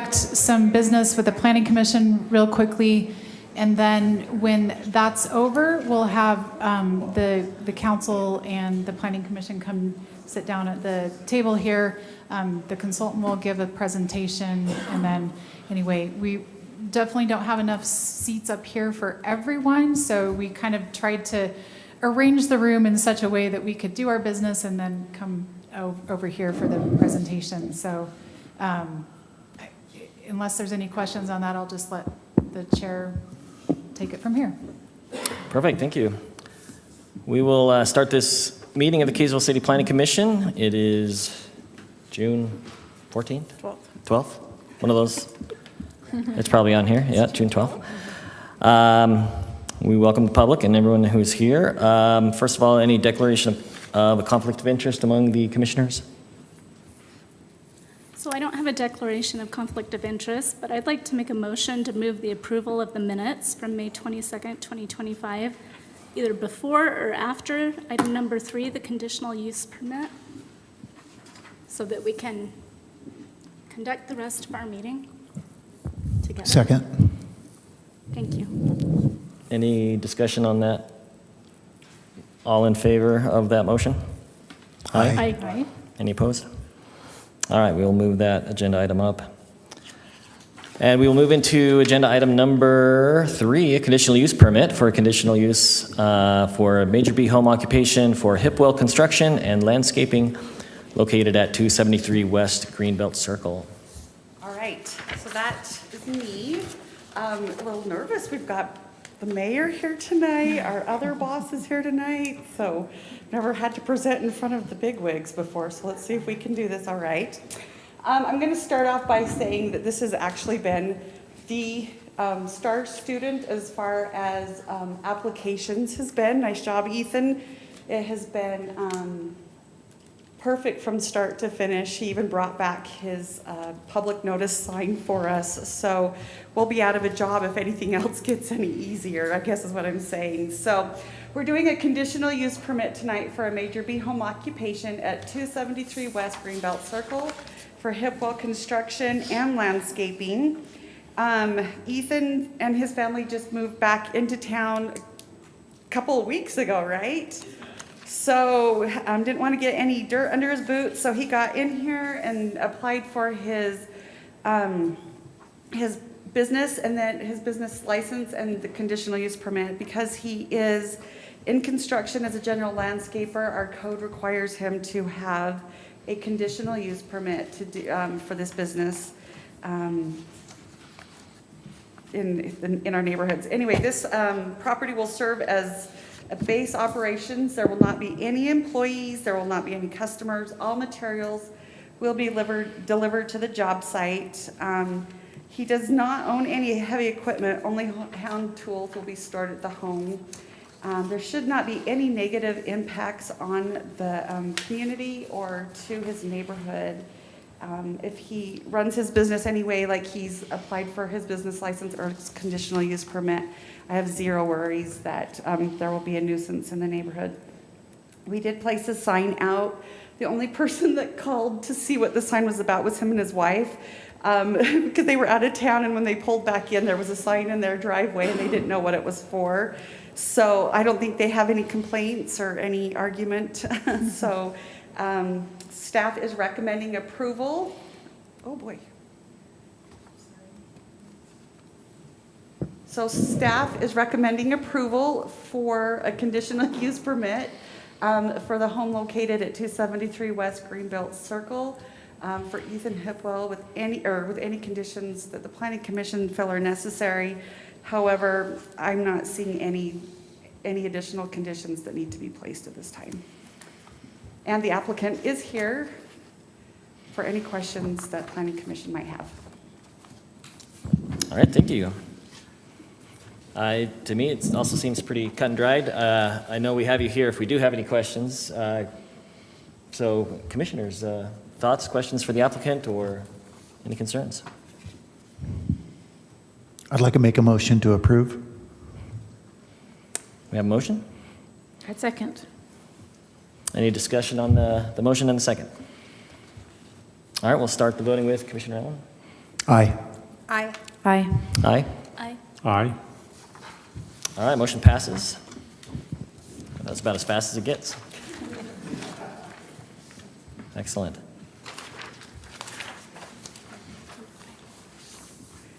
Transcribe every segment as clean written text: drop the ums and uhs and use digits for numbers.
some business with the Planning Commission real quickly, and then when that's over, we'll have the council and the Planning Commission come sit down at the table here. The consultant will give a presentation, and then anyway, we definitely don't have enough seats up here for everyone, so we kind of tried to arrange the room in such a way that we could do our business and then come over here for the presentation. So unless there's any questions on that, I'll just let the chair take it from here. Perfect, thank you. We will start this meeting of the Kaysville City Planning Commission. It is June 14th? 12th? One of those. It's probably on here. Yeah, June 12th. We welcome the public and everyone who's here. First of all, any declaration of a conflict of interest among the commissioners? So I don't have a declaration of conflict of interest, but I'd like to make a motion to move the approval of the minutes from May 22nd, 2025, either before or after item number 3, the conditional use permit, so that we can conduct the rest of our meeting together. Second. Thank you. Any discussion on that? All in favor of that motion? Aye. Aye. Any opposed? All right, we'll move that agenda item up. And we will move into agenda item number 3, a conditional use permit for a conditional use for a major B home occupation for Hipwell Construction and Landscaping located at 273 West Greenbelt Circle. All right, so that is me. A little nervous. We've got the mayor here tonight. Our other boss is here tonight. So never had to present in front of the bigwigs before. So let's see if we can do this all right. I'm going to start off by saying that this has actually been the star student as far as applications has been. Nice job, Ethan. It has been perfect from start to finish. He even brought back his public notice sign for us. So we'll be out of a job if anything else gets any easier, I guess is what I'm saying. So we're doing a conditional use permit tonight for a major B home occupation at 273 West Greenbelt Circle for Hipwell Construction and Landscaping. Ethan and his family just moved back into town a couple of weeks ago, right? So didn't want to get any dirt under his boots, so he got in here and applied for his business and then his business license and the conditional use permit. Because he is in construction as a general landscaper, our code requires him to have a conditional use permit to do, for this business in our neighborhoods. Anyway, this property will serve as a base operations. There will not be any employees. There will not be any customers. All materials will be delivered to the job site. He does not own any heavy equipment. Only hand tools will be stored at the home. There should not be any negative impacts on the community or to his neighborhood. If he runs his business anyway, like he's applied for his business license or his conditional use permit, I have zero worries that there will be a nuisance in the neighborhood. We did place a sign out. The only person that called to see what the sign was about was him and his wife, because they were out of town, and when they pulled back in, there was a sign in their driveway and they didn't know what it was for. So I don't think they have any complaints or any argument. So staff is recommending approval. Oh boy. So staff is recommending approval for a conditional use permit for the home located at 273 West Greenbelt Circle for Ethan Hipwell with any conditions that the Planning Commission feel are necessary. However, I'm not seeing any additional conditions that need to be placed at this time. And the applicant is here for any questions that Planning Commission might have. All right, thank you. To me, it also seems pretty cut and dried. I know we have you here if we do have any questions. So, commissioners, thoughts, questions for the applicant, or any concerns? I'd like to make a motion to approve. We have a motion? I'd second. Any discussion on the motion and the second? All right, we'll start the voting with Commissioner Allen. Aye. Aye. Aye. Aye? Aye. Aye. All right, motion passes. That's about as fast as it gets. Excellent.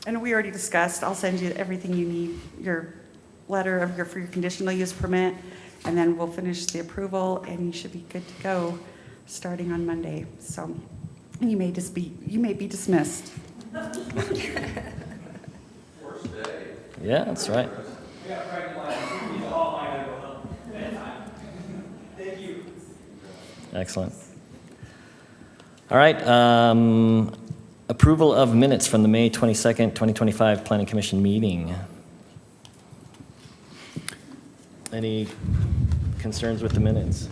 And we already discussed, I'll send you everything you need, your letter of for your conditional use permit, and then we'll finish the approval, and you should be good to go starting on Monday. So you may be dismissed. Yeah, that's right. Excellent. All right, approval of minutes from the May 22nd, 2025 Planning Commission meeting. Any concerns with the minutes?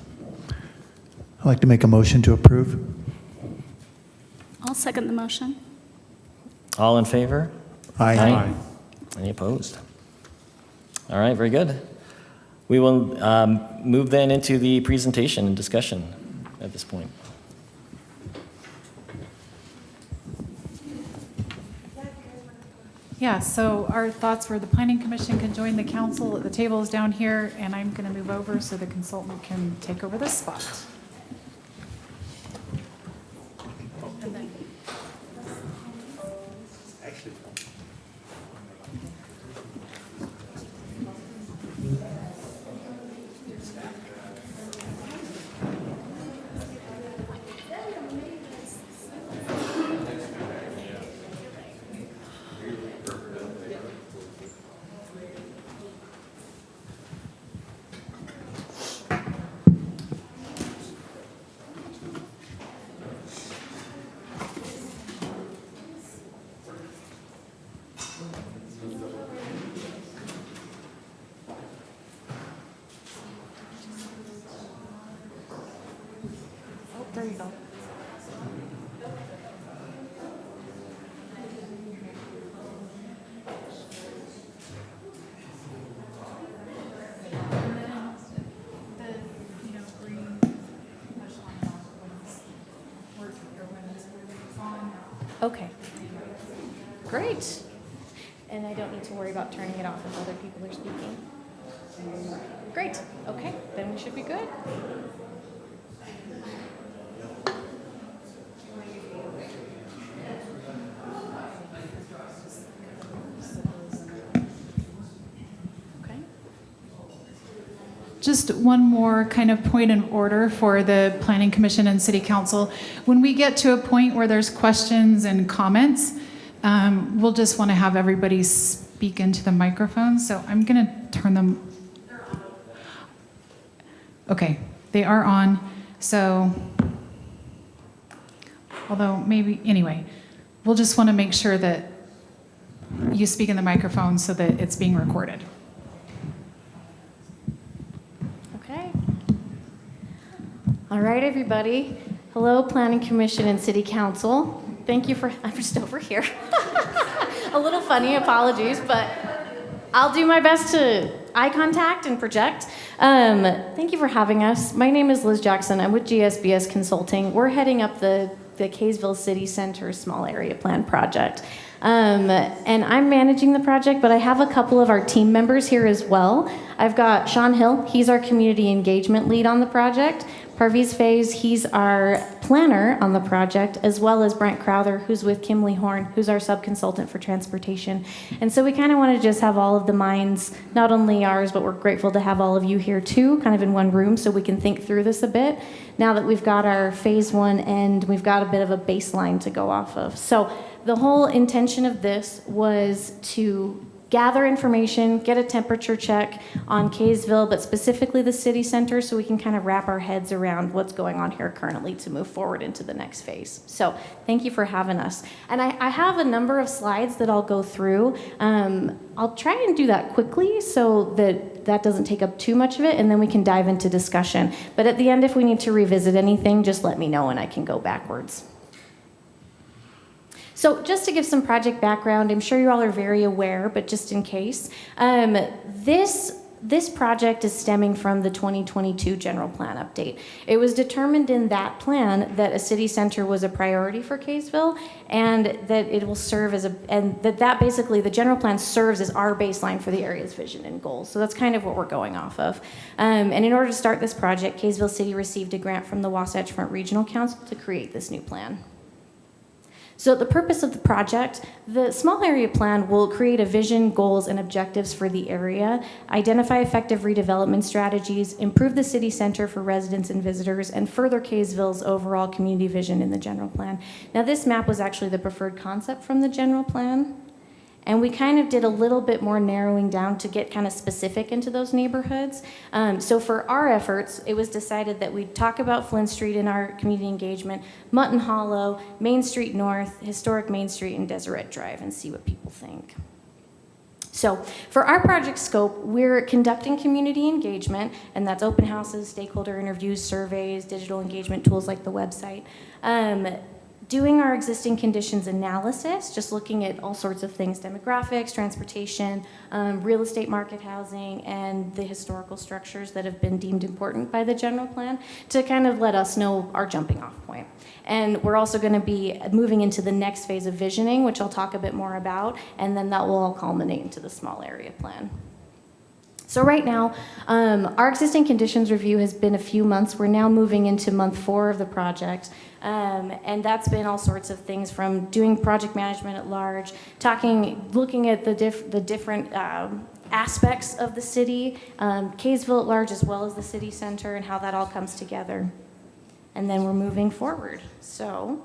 I'd like to make a motion to approve. I'll second the motion. All in favor? Aye. Aye. Any opposed? All right, very good. We will move then into the presentation and discussion at this point. Yeah, so our thoughts were the planning commission can join the council. The table is down here, and I'm going to move over so the consultant can take over this spot. And then- Oh, there you go. Okay. Great. And I don't need to worry about turning it off if other people are speaking. Great. Okay, then we should be good. Okay. Just one more kind of point in order for the Planning Commission and City Council. When we get to a point where there's questions and comments, we'll just want to have everybody speak into the microphone. So I'm going to turn them. Okay, they are on. So, although maybe, anyway, we'll just want to make sure that you speak in the microphone so that it's being recorded. Okay. All right, everybody. Hello, Planning Commission and City Council. Thank you for, I'm just over here. A little funny, apologies, but I'll do my best to eye contact and project. Thank you for having us. My name is Liz Jackson. I'm with GSBS Consulting. We're heading up the Kaysville City Center Small Area Plan project. And I'm managing the project, but I have a couple of our team members here as well. I've got Sean Hill, he's our community engagement lead on the project. Parviz Faiz, he's our planner on the project, as well as Brent Crowther, who's with Kimley Horn, who's our subconsultant for transportation. And so we kind of want to just have all of the minds, not only ours, but we're grateful to have all of you here too, kind of in one room, so we can think through this a bit. Now that we've got our phase one and we've got a bit of a baseline to go off of. So the whole intention of this was to gather information, get a temperature check on Kaysville, but specifically the city center, so we can kind of wrap our heads around what's going on here currently to move forward into the next phase. So thank you for having us. And I have a number of slides that I'll go through. I'll try and do that quickly so that doesn't take up too much of it, and then we can dive into discussion. But at the end, if we need to revisit anything, just let me know and I can go backwards. So just to give some project background, I'm sure you all are very aware, but just in case, this This project is stemming from the 2022 general plan update. It was determined in that plan that a city center was a priority for Kaysville, and that it will serve as that basically the general plan serves as our baseline for the area's vision and goals. So that's kind of what we're going off of. And in order to start this project, Kaysville City received a grant from the Wasatch Front Regional Council to create this new plan. So the purpose of the project, the small area plan will create a vision, goals, and objectives for the area, identify effective redevelopment strategies, improve the city center for residents and visitors, and further Kaysville's overall community vision in the general plan. Now, this map was actually the preferred concept from the general plan, and we kind of did a little bit more narrowing down to get kind of specific into those neighborhoods. So for our efforts, it was decided that we'd talk about Flint Street in our community engagement, Mutton Hollow, Main Street North, Historic Main Street, and Deseret Drive, and see what people think. So for our project scope, we're conducting community engagement, and that's open houses, stakeholder interviews, surveys, digital engagement tools like the website. Doing our existing conditions analysis, just looking at all sorts of things, demographics, transportation, real estate market housing, and the historical structures that have been deemed important by the general plan to kind of let us know our jumping off point. And we're also going to be moving into the next phase of visioning, which I'll talk a bit more about, and then that will all culminate into the small area plan. So right now, our existing conditions review has been a few months. We're now moving into month 4 of the project. And that's been all sorts of things from doing project management at large, looking at the different aspects of the city, Kaysville at large, as well as the city center, and how that all comes together. And then we're moving forward. So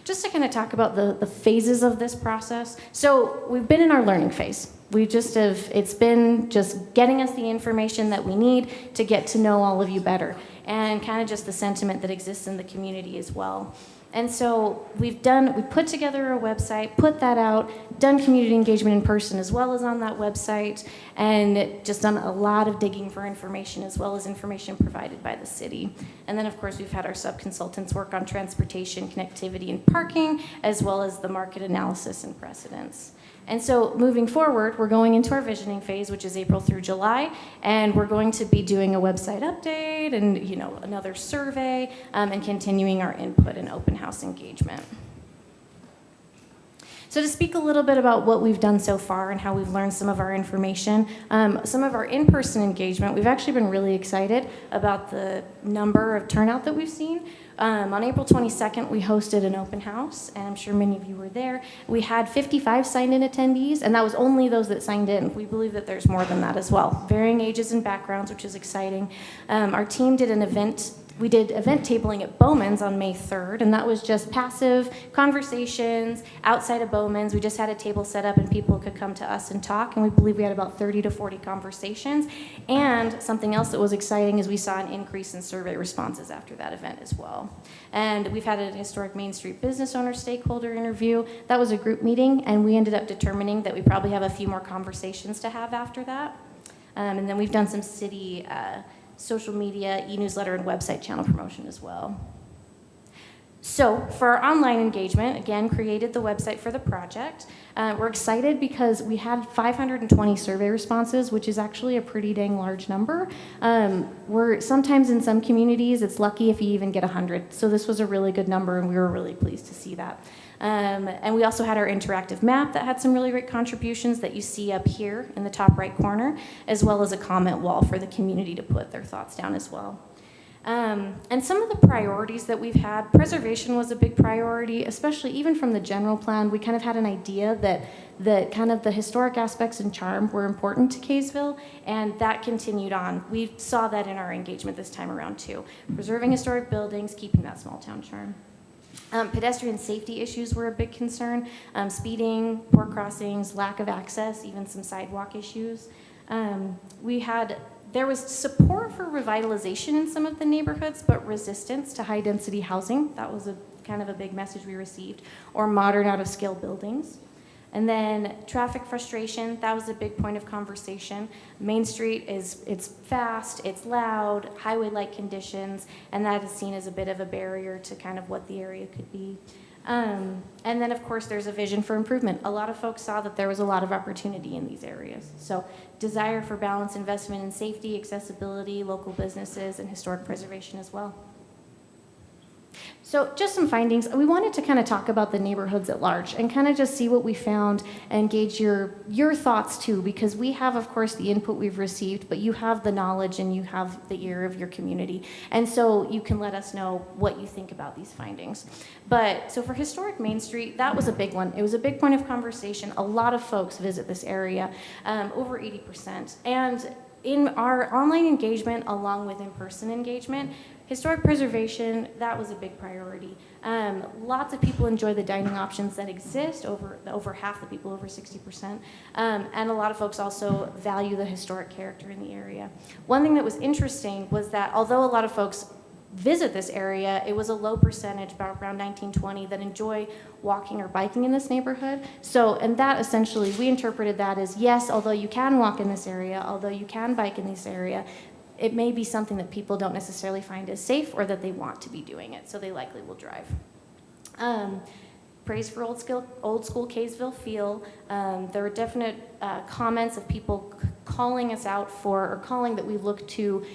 just to kind of talk about the phases of this process. So we've been in our learning phase. It's been just getting us the information that we need to get to know all of you better, and kind of just the sentiment that exists in the community as well. And so we put together a website, put that out, done community engagement in person as well as on that website, and just done a lot of digging for information as well as information provided by the city. And then of course we've had our sub-consultants work on transportation, connectivity, and parking, as well as the market analysis and precedents. And so moving forward, we're going into our visioning phase, which is April through July, and we're going to be doing a website update and another survey, and continuing our input and open house engagement. So to speak a little bit about what we've done so far and how we've learned some of our information, some of our in-person engagement, we've actually been really excited about the number of turnout that we've seen. On April 22nd, we hosted an open house, and I'm sure many of you were there. We had 55 signed-in attendees, and that was only those that signed in. We believe that there's more than that as well, varying ages and backgrounds, which is exciting. Our team did an event. We did event tabling at Bowman's on May 3rd, and that was just passive conversations outside of Bowman's. We just had a table set up, and people could come to us and talk, and we believe we had about 30 to 40 conversations. And something else that was exciting is we saw an increase in survey responses after that event as well. And we've had a historic Main Street business owner stakeholder interview. That was a group meeting, and we ended up determining that we probably have a few more conversations to have after that. And then we've done some city social media, e-newsletter, and website channel promotion as well. So for our online engagement, again, created the website for the project. We're excited because we had 520 survey responses, which is actually a pretty dang large number. Sometimes in some communities, it's lucky if you even get 100. So this was a really good number, and we were really pleased to see that. And we also had our interactive map that had some really great contributions that you see up here in the top right corner, as well as a comment wall for the community to put their thoughts down as well. And some of the priorities that we've had, preservation was a big priority, especially even from the general plan. We kind of had an idea that kind of the historic aspects and charm were important to Kaysville, and that continued on. We saw that in our engagement this time around too. Preserving historic buildings, keeping that small town charm. Pedestrian safety issues were a big concern. Speeding, poor crossings, lack of access, even some sidewalk issues. There was support for revitalization in some of the neighborhoods, but resistance to high-density housing. That was kind of a big message we received. Or modern, out-of-scale buildings. And then traffic frustration, that was a big point of conversation. Main Street it's fast, it's loud, highway-like conditions, and that is seen as a bit of a barrier to kind of what the area could be. And then, of course, there's a vision for improvement. A lot of folks saw that there was a lot of opportunity in these areas. So desire for balanced investment in safety, accessibility, local businesses, and historic preservation as well. So just some findings. We wanted to kind of talk about the neighborhoods at large and kind of just see what we found and gauge your thoughts too, because we have, of course, the input we've received, but you have the knowledge and you have the ear of your community. And so you can let us know what you think about these findings. But so for Historic Main Street, that was a big one. It was a big point of conversation. A lot of folks visit this area, over 80%. And in our online engagement, along with in-person engagement, historic preservation, that was a big priority. Lots of people enjoy the dining options that exist, over half the people, over 60%. And a lot of folks also value the historic character in the area. One thing that was interesting was that although a lot of folks visit this area, it was a low percentage, about around 19-20, that enjoy walking or biking in this neighborhood. So, and that essentially, we interpreted that as, yes, although you can walk in this area, although you can bike in this area, it may be something that people don't necessarily find as safe or that they want to be doing it, so they likely will drive. Praise for old school Kaysville feel. There were definite comments of people calling us out for, or calling that we look to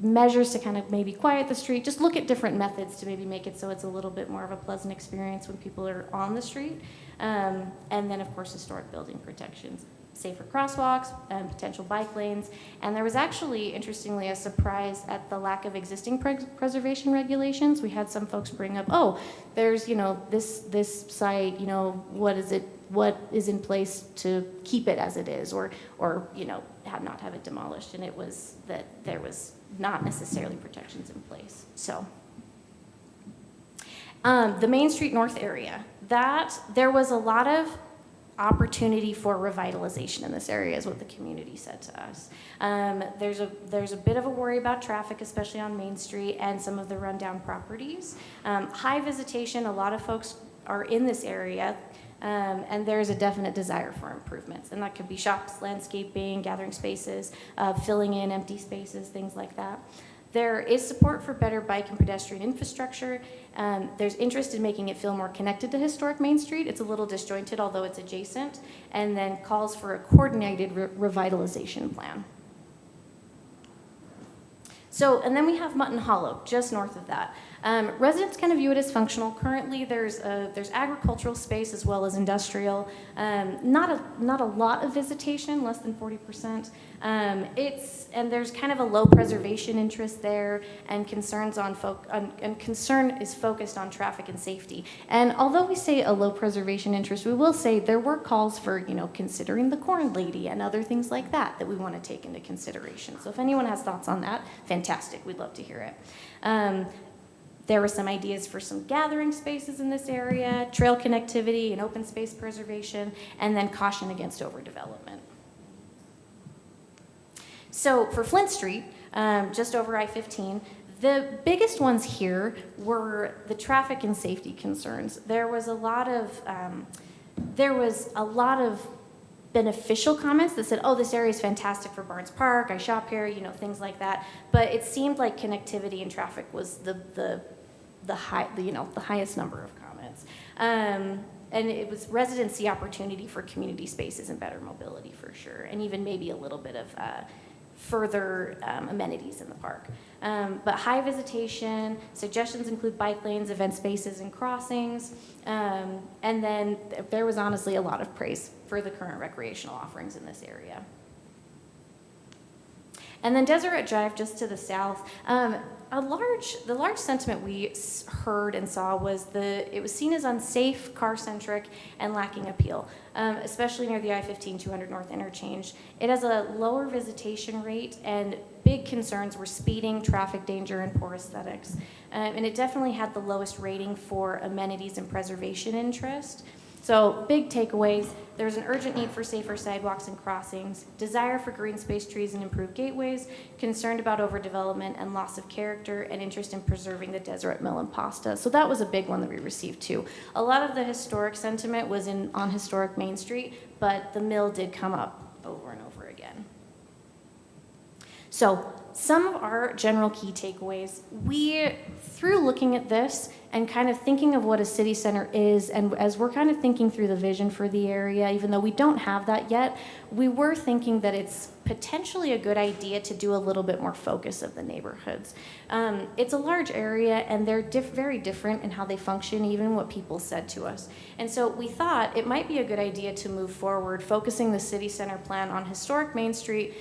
measures to kind of maybe quiet the street, just look at different methods to maybe make it so it's a little bit more of a pleasant experience when people are on the street. And then, of course, historic building protections, safer crosswalks, potential bike lanes. And there was actually, interestingly, a surprise at the lack of existing preservation regulations. We had some folks bring up, oh, there's, this site, what is in place to keep it as it is, or not have it demolished. And it was that there was not necessarily protections in place. So the Main Street North area, that there was a lot of opportunity for revitalization in this area is what the community said to us. There's a bit of a worry about traffic, especially on Main Street and some of the rundown properties. High visitation, a lot of folks are in this area, and there's a definite desire for improvements. And that could be shops, landscaping, gathering spaces, filling in empty spaces, things like that. There is support for better bike and pedestrian infrastructure. There's interest in making it feel more connected to historic Main Street. It's a little disjointed, although it's adjacent. And then calls for a coordinated revitalization plan. So, and then we have Mutton Hollow, just north of that. Residents kind of view it as functional. Currently, there's agricultural space as well as industrial. Not a lot of visitation, less than 40%. And there's kind of a low preservation interest there, and concern is focused on traffic and safety. And although we say a low preservation interest, we will say there were calls for considering the corn lady and other things like that we want to take into consideration. So if anyone has thoughts on that, fantastic. We'd love to hear it. There were some ideas for some gathering spaces in this area, trail connectivity and open space preservation, and then caution against overdevelopment. So for Flint Street, just over I-15, the biggest ones here were the traffic and safety concerns. There was a lot of beneficial comments that said, oh, this area is fantastic for Barnes Park, I shop here, things like that. But it seemed like connectivity and traffic was the highest number of comments. And it was residency opportunity for community spaces and better mobility for sure, and even maybe a little bit of further amenities in the park. But high visitation, suggestions include bike lanes, event spaces, and crossings. And then there was honestly a lot of praise for the current recreational offerings in this area. And then Deseret Drive, just to the south, the large sentiment we heard and saw was it was seen as unsafe, car-centric, and lacking appeal, especially near the I-15 200 North interchange. It has a lower visitation rate, and big concerns were speeding, traffic danger, and poor aesthetics. And it definitely had the lowest rating for amenities and preservation interest. So big takeaways, there's an urgent need for safer sidewalks and crossings, desire for green space, trees, and improved gateways, concerned about overdevelopment and loss of character, and interest in preserving the Deseret Mill and Pasta. So that was a big one that we received too. A lot of the historic sentiment was on historic Main Street, but the mill did come up over and over again. So some of our general key takeaways, through looking at this and kind of thinking of what a city center is. And as we're kind of thinking through the vision for the area, even though we don't have that yet, we were thinking that it's potentially a good idea to do a little bit more focus of the neighborhoods. It's a large area, and they're very different in how they function, even what people said to us. And so we thought it might be a good idea to move forward, focusing the city center plan on historic Main Street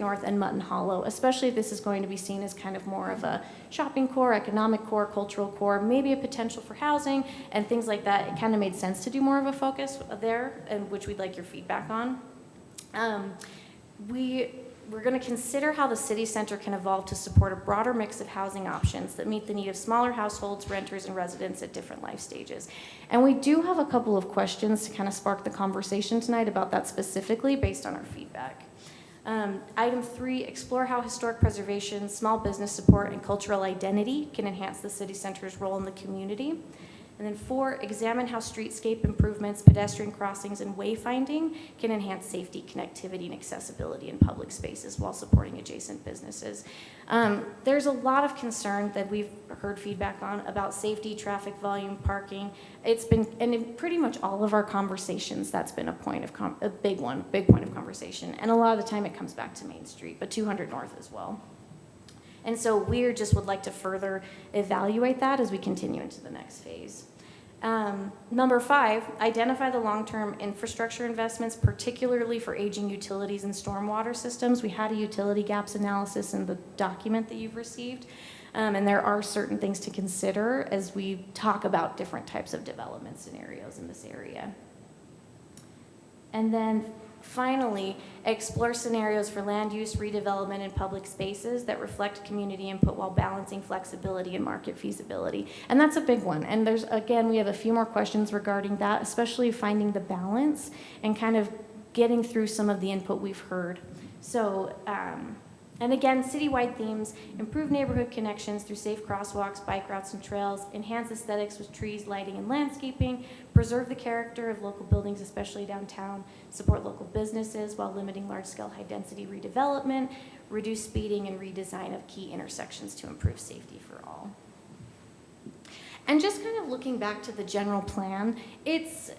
North, and Mutton Hollow, especially if this is going to be seen as kind of more of a shopping core, economic core, cultural core, maybe a potential for housing and things like that. It kind of made sense to do more of a focus there, and which we'd like your feedback on. We're going to consider how the city center can evolve to support a broader mix of housing options that meet the need of smaller households, renters, and residents at different life stages. And we do have a couple of questions to kind of spark the conversation tonight about that specifically based on our feedback. Item 3, explore how historic preservation, small business support, and cultural identity can enhance the city center's role in the community. And then 4, examine how streetscape improvements, pedestrian crossings, and wayfinding can enhance safety, connectivity, and accessibility in public spaces while supporting adjacent businesses. There's a lot of concern that we've heard feedback on about safety, traffic volume, parking. It's been, and in pretty much all of our conversations, that's been a point of a big point of conversation. And a lot of the time it comes back to Main Street, but 200 North as well. And so we just would like to further evaluate that as we continue into the next phase. Number 5, identify the long-term infrastructure investments, particularly for aging utilities and stormwater systems. We had a utility gaps analysis in the document that you've received, and there are certain things to consider as we talk about different types of development scenarios in this area. And then finally, explore scenarios for land use, redevelopment, and public spaces that reflect community input while balancing flexibility and market feasibility. And that's a big one. And we have a few more questions regarding that, especially finding the balance and kind of getting through some of the input we've heard. So, and again, citywide themes: improve neighborhood connections through safe crosswalks, bike routes, and trails, enhance aesthetics with trees, lighting, and landscaping, preserve the character of local buildings, especially downtown, support local businesses while limiting large-scale high-density redevelopment, reduce speeding, and redesign of key intersections to improve safety for all. And just kind of looking back to the general plan, it's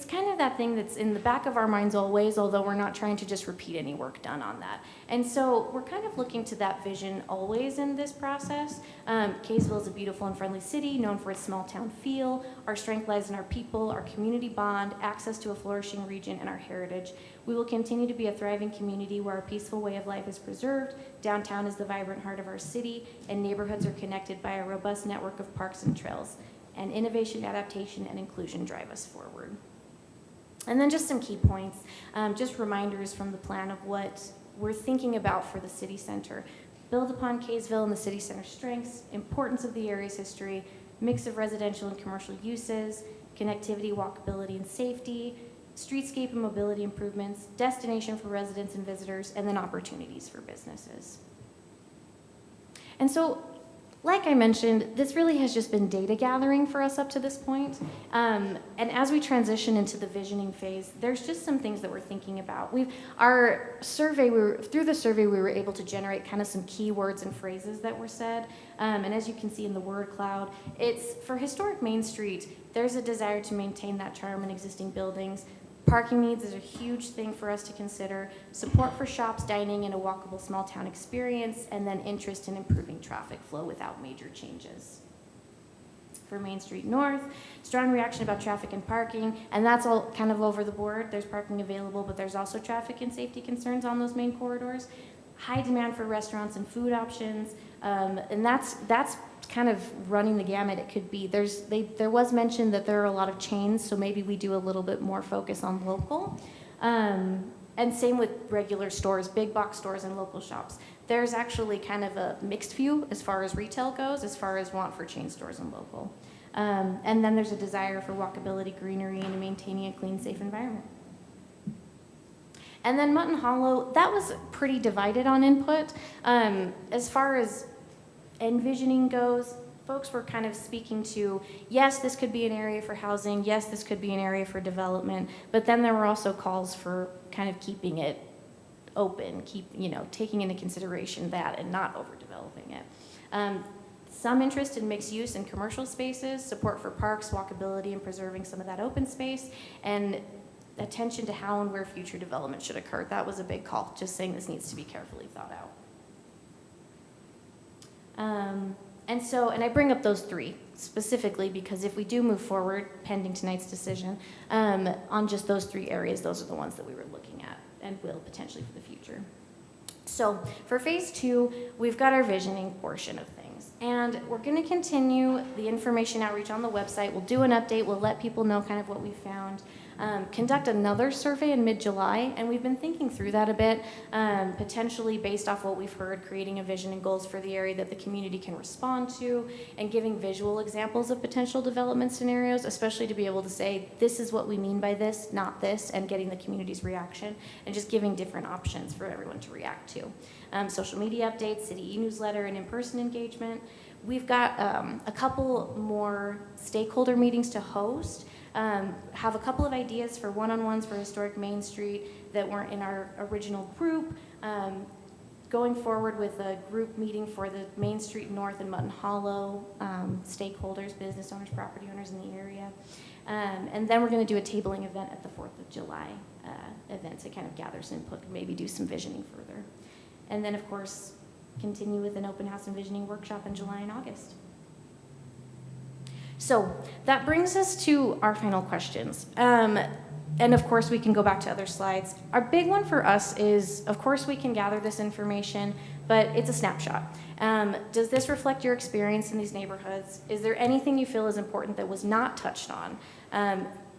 kind of that thing that's in the back of our minds always, although we're not trying to just repeat any work done on that. And so we're kind of looking to that vision always in this process. Kaysville is a beautiful and friendly city known for its small town feel. Our strength lies in our people, our community bond, access to a flourishing region, and our heritage. We will continue to be a thriving community where our peaceful way of life is preserved. Downtown is the vibrant heart of our city, and neighborhoods are connected by a robust network of parks and trails. And innovation, adaptation, and inclusion drive us forward. And then just some key points, just reminders from the plan of what we're thinking about for the city center. Build upon Kaysville and the city center strengths, importance of the area's history, mix of residential and commercial uses, connectivity, walkability, and safety, streetscape and mobility improvements, destination for residents and visitors, and then opportunities for businesses. And so, like I mentioned, this really has just been data gathering for us up to this point. And as we transition into the visioning phase, there's just some things that we're thinking about. Through the survey, we were able to generate kind of some keywords and phrases that were said. And as you can see in the word cloud, it's for historic Main Street, there's a desire to maintain that charm in existing buildings. Parking needs is a huge thing for us to consider. Support for shops, dining, and a walkable small town experience, and then interest in improving traffic flow without major changes. For Main Street North, strong reaction about traffic and parking, and that's all kind of over the board. There's parking available, but there's also traffic and safety concerns on those main corridors. High demand for restaurants and food options, and that's kind of running the gamut. It could be there was mention that there are a lot of chains, so maybe we do a little bit more focus on local, and same with regular stores, big box stores and local shops. There's actually kind of a mixed view as far as retail goes, as far as want for chain stores and local, and then there's a desire for walkability, greenery, and maintaining a clean, safe environment. And then Mutton Hollow, that was pretty divided on input. As far as envisioning goes, folks were kind of speaking to, yes, this could be an area for housing, yes, this could be an area for development, but then there were also calls for kind of keeping it open, taking into consideration that and not overdeveloping it. some interest in mixed use and commercial spaces, support for parks, walkability, and preserving some of that open space, and attention to how and where future development should occur. That was a big call, just saying this needs to be carefully thought out. And I bring up those three specifically because if we do move forward, pending tonight's decision, on just those three areas, those are the ones that we were looking at and will potentially for the future. So for phase 2, we've got our visioning portion of things. And we're going to continue the information outreach on the website. We'll do an update. We'll let people know kind of what we found. Conduct another survey in mid-July, and we've been thinking through that a bit, potentially based off what we've heard, creating a vision and goals for the area that the community can respond to, and giving visual examples of potential development scenarios, especially to be able to say, this is what we mean by this, not this, and getting the community's reaction, and just giving different options for everyone to react to. Social media updates, city e-newsletter, and in-person engagement. We've got a couple more stakeholder meetings to host. Have a couple of ideas for one-on-ones for historic Main Street that weren't in our original group. Going forward with a group meeting for the Main Street North and Mutton Hollow stakeholders, business owners, property owners in the area. And then we're going to do a tabling event at the 4th of July event to kind of gather some input, maybe do some visioning further. And then, of course, continue with an open house and visioning workshop in July and August. So that brings us to our final questions. And of course, we can go back to other slides. Our big one for us is, of course, we can gather this information, but it's a snapshot. Does this reflect your experience in these neighborhoods? Is there anything you feel is important that was not touched on?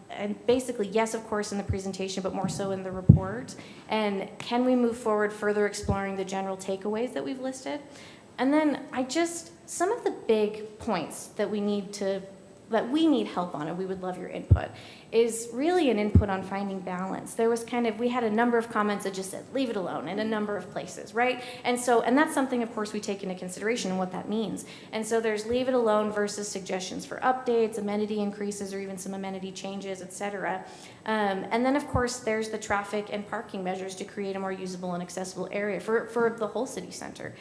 And basically, yes, of course, in the presentation, but more so in the report. And can we move forward further exploring the general takeaways that we've listed? And then some of the big points that we need help on, and we would love your input, is really an input on finding balance. There was we had a number of comments that just said, leave it alone in a number of places, right? And that's something, of course, we take into consideration and what that means. And so there's leave it alone versus suggestions for updates, amenity increases, or even some amenity changes, et cetera. And then, of course, there's the traffic and parking measures to create a more usable and accessible area for the whole city center.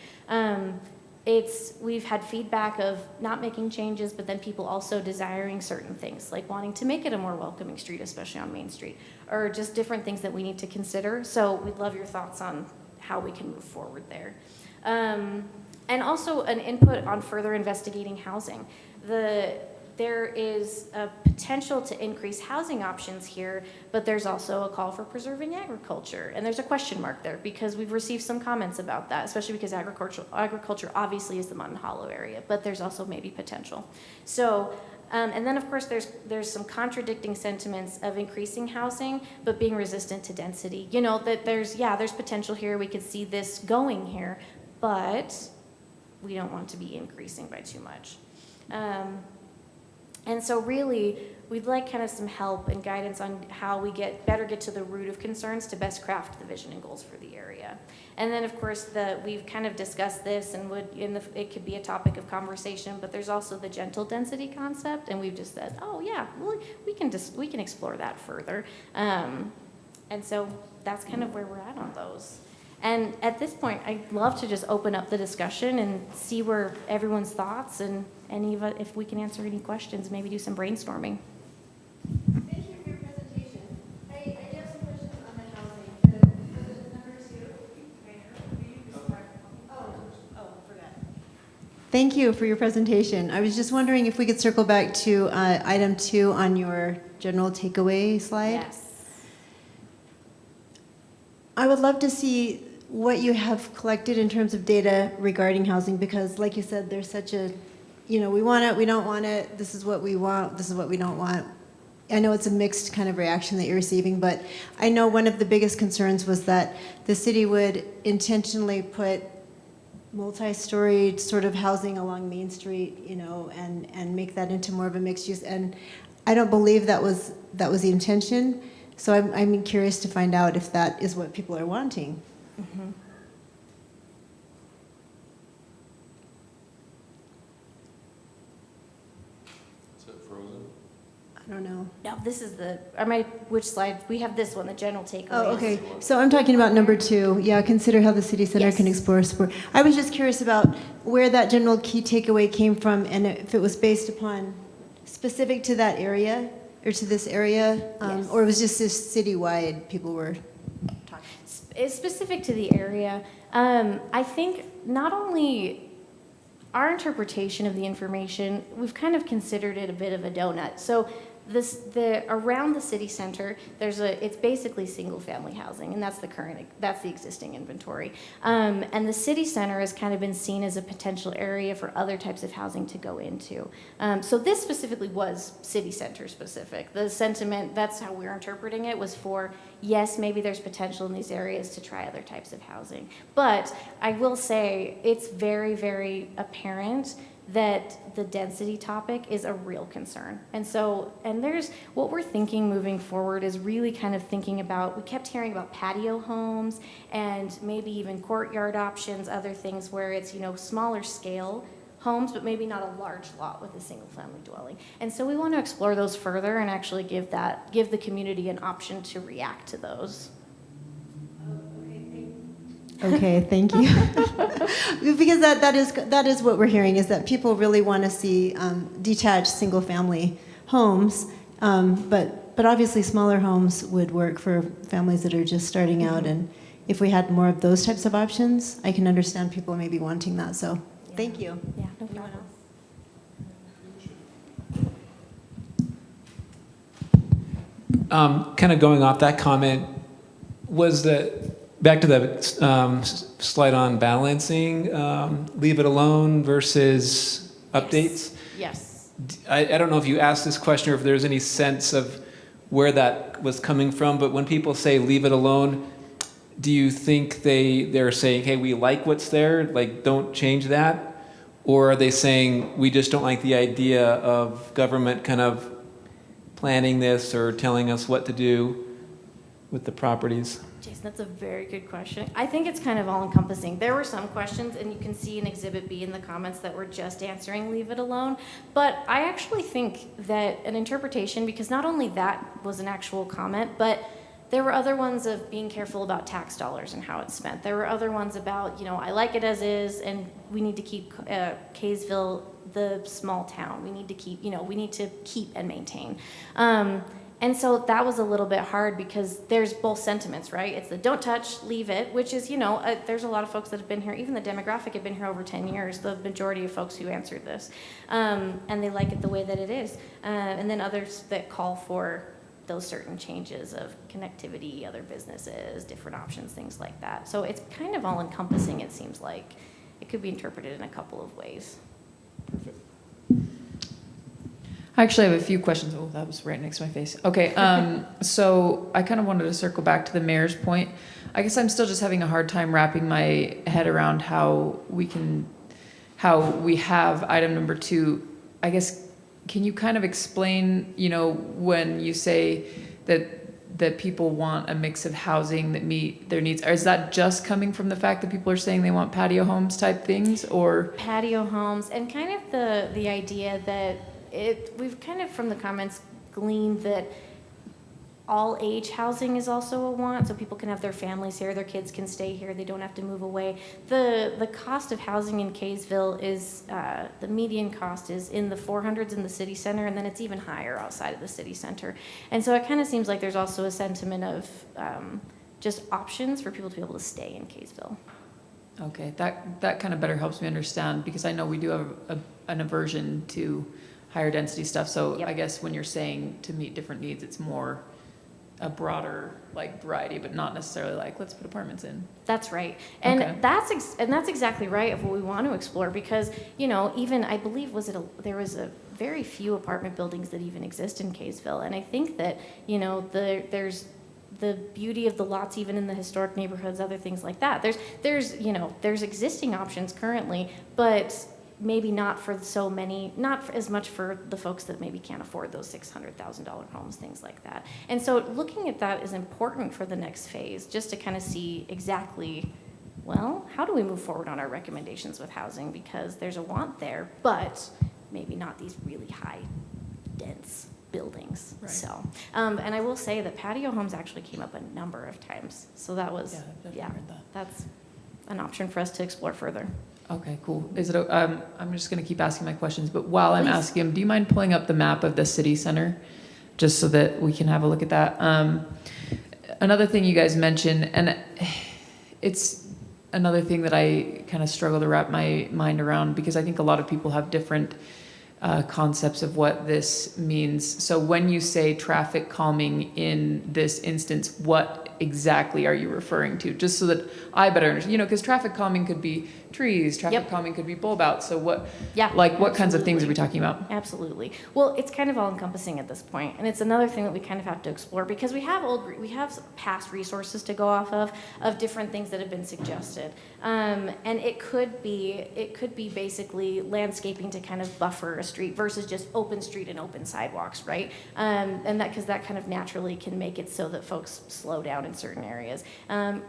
We've had feedback of not making changes, but then people also desiring certain things, like wanting to make it a more welcoming street, especially on Main Street, or just different things that we need to consider. So we'd love your thoughts on how we can move forward there. And also an input on further investigating housing. There is a potential to increase housing options here, but there's also a call for preserving agriculture. And there's a question mark there because we've received some comments about that, especially because agriculture obviously is the Mutton Hollow area, but there's also maybe potential. So, and then of course there's some contradicting sentiments of increasing housing, but being resistant to density. That there's potential here, we could see this going here, but we don't want to be increasing by too much. And so really, we'd like kind of some help and guidance on how we get to the root of concerns to best craft the vision and goals for the area. And then, of course, we've kind of discussed this and it could be a topic of conversation, but there's also the gentle density concept, and we've just said, oh yeah, well, we can explore that further. And so that's kind of where we're at on those. And at this point, I'd love to just open up the discussion and see where everyone's thoughts and if we can answer any questions, maybe do some brainstorming. Thank you for your presentation. I do have some questions on the housing. Number 2. Oh, forgot. Thank you for your presentation. I was just wondering if we could circle back to item 2 on your general takeaway slide. Yes. I would love to see what you have collected in terms of data regarding housing, because like you said, there's such a, we want it, we don't want it, this is what we want, this is what we don't want. I know it's a mixed kind of reaction that you're receiving, but I know one of the biggest concerns was that the city would intentionally put multi-story sort of housing along Main Street, and make that into more of a mixed use. And I don't believe that was the intention. So I'm curious to find out if that is what people are wanting. Mm-hmm. Is it frozen? I don't know. No, this is which slide? We have this one, the general takeaways. Oh, okay. So I'm talking about number 2. Yeah, consider how the city center can Yes. explore sport. I was just curious about where that general key takeaway came from and if it was based upon specific to that area or to this area, Yes. or it was just this citywide people were talking. It's specific to the area. I think not only our interpretation of the information, we've kind of considered it a bit of a donut. So around the city center, it's basically single family housing, and that's the existing inventory. And the city center has kind of been seen as a potential area for other types of housing to go into. So this specifically was city center specific. The sentiment, that's how we're interpreting it, was for, yes, maybe there's potential in these areas to try other types of housing. But I will say it's very, very apparent that the density topic is a real concern. And there's what we're thinking moving forward is really kind of thinking about, we kept hearing about patio homes and maybe even courtyard options, other things where it's, smaller scale homes, but maybe not a large lot with a single family dwelling. And so we want to explore those further and actually give the community an option to react to those. Okay, thank you. Because that is what we're hearing, is that people really want to see detached single-family homes, but obviously smaller homes would work for families that are just starting out, and if we had more of those types of options, I can understand people maybe wanting that, so thank you. Yeah, no problem. Kind of going off that comment, back to the slide on balancing, leave it alone versus updates? Yes. I don't know if you asked this question or if there's any sense of where that was coming from, but when people say leave it alone, do you think they're saying, hey, we like what's there, like don't change that? Or are they saying we just don't like the idea of government kind of planning this or telling us what to do with the properties? Jason, that's a very good question. I think it's kind of all-encompassing. There were some questions, and you can see in Exhibit B in the comments that were just answering leave it alone. But I actually think that an interpretation, because not only that was an actual comment, but there were other ones of being careful about tax dollars and how it's spent. There were other ones about, I like it as is, and we need to keep Kaysville the small town. We need to keep, we need to keep and maintain. And so that was a little bit hard because there's both sentiments, right? It's the don't touch, leave it, which is, there's a lot of folks that have been here, even the demographic have been here over 10 years, the majority of folks who answered this. And they like it the way that it is. And then others that call for those certain changes of connectivity, other businesses, different options, things like that. So it's kind of all encompassing, it seems like. It could be interpreted in a couple of ways. Perfect. I actually have a few questions. Oh, that was right next to my face. Okay, so I kind of wanted to circle back to the mayor's point. I guess I'm still just having a hard time wrapping my head around how we have item number 2. I guess, can you kind of explain, when you say that people want a mix of housing that meet their needs, or is that just coming from the fact that people are saying they want patio homes type things, or? Patio homes, and kind of the idea that we've kind of from the comments gleaned that all age housing is also a want, so people can have their families here, their kids can stay here, they don't have to move away. The cost of housing in Kaysville is, the median cost is in the 400s in the city center, and then it's even higher outside of the city center. And so it kind of seems like there's also a sentiment of just options for people to be able to stay in Kaysville. Okay, that kind of better helps me understand, because I know we do have an aversion to higher density stuff. So Yep. I guess when you're saying to meet different needs, it's more a broader variety, but not necessarily let's put apartments in. That's right, and Okay. that's exactly right of what we want to explore, because even I believe there was a very few apartment buildings that even exist in Kaysville, and I think that there's the beauty of the lots even in the historic neighborhoods, other things like that. There's existing options currently, but maybe not for so many, not as much for the folks that maybe can't afford those $600,000 homes, things like that. And so looking at that is important for the next phase, just to kind of see exactly, how do we move forward on our recommendations with housing? Because there's a want there, but maybe not these really high, dense buildings. Right. So, and I will say that patio homes actually came up a number of times. So that was, Yeah, I've definitely yeah, heard that. that's an option for us to explore further. Okay, cool. Is it, I'm just gonna keep asking my questions, but while I'm Please. asking them, do you mind pulling up the map of the city center? Just so that we can have a look at that. Another thing you guys mentioned, and it's another thing that I kind of struggle to wrap my mind around, because I think a lot of people have different concepts of what this means. So when you say traffic calming in this instance, what exactly are you referring to? Just so that I better understand, you know, because traffic calming could be trees, traffic Yep. calming could be bulb outs. So what, Yeah, what kinds of things are we absolutely. talking about? Absolutely. Well, it's kind of all encompassing at this point, and it's another thing that we kind of have to explore because we have past resources to go off of different things that have been suggested, and it could be basically landscaping to kind of buffer a street versus just open street and open sidewalks, right? And that because that kind of naturally can make it so that folks slow down in certain areas.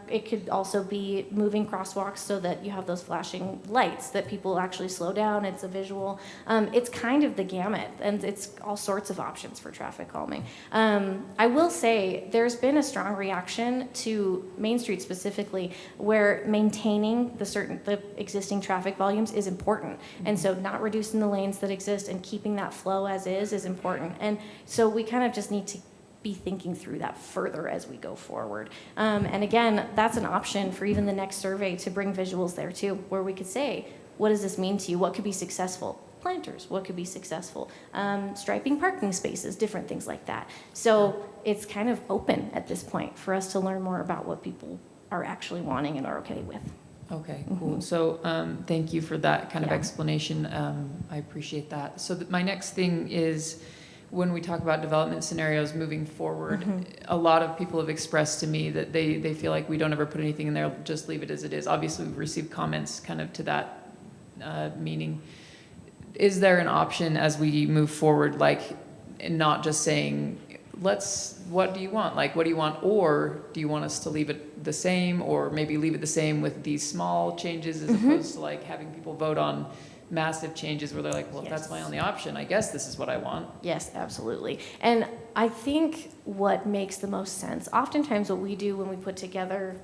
It could also be moving crosswalks so that you have those flashing lights that people actually slow down. It's a visual. It's kind of the gamut, and it's all sorts of options for traffic calming. I will say there's been a strong reaction to Main Street specifically, where maintaining the existing traffic volumes is important, and so not reducing the lanes that exist and keeping that flow as is important. And so we kind of just need to be thinking through that further as we go forward. And again, that's an option for even the next survey to bring visuals there too, where we could say, what does this mean to you? What could be successful? Planters, what could be successful? Striping parking spaces, different things like that. So it's kind of open at this point for us to learn more about what people are actually wanting and are okay with. Okay, cool. So thank you for that kind of Yeah. explanation. I appreciate that. So my next thing is, when we talk about development scenarios moving forward, a lot of people have expressed to me that they feel like we don't ever put anything in there, just leave it as it is. Obviously, we've received comments kind of to that meaning. Is there an option as we move forward, like, and not just saying, what do you want? Like, what do you want? Or do you want us to leave it the same, or maybe leave it the same with these small changes as opposed to like having people vote on massive changes where they're like, well, if that's my only option, I guess this is what I want. Yes, absolutely. And I think what makes the most sense, oftentimes what we do when we put together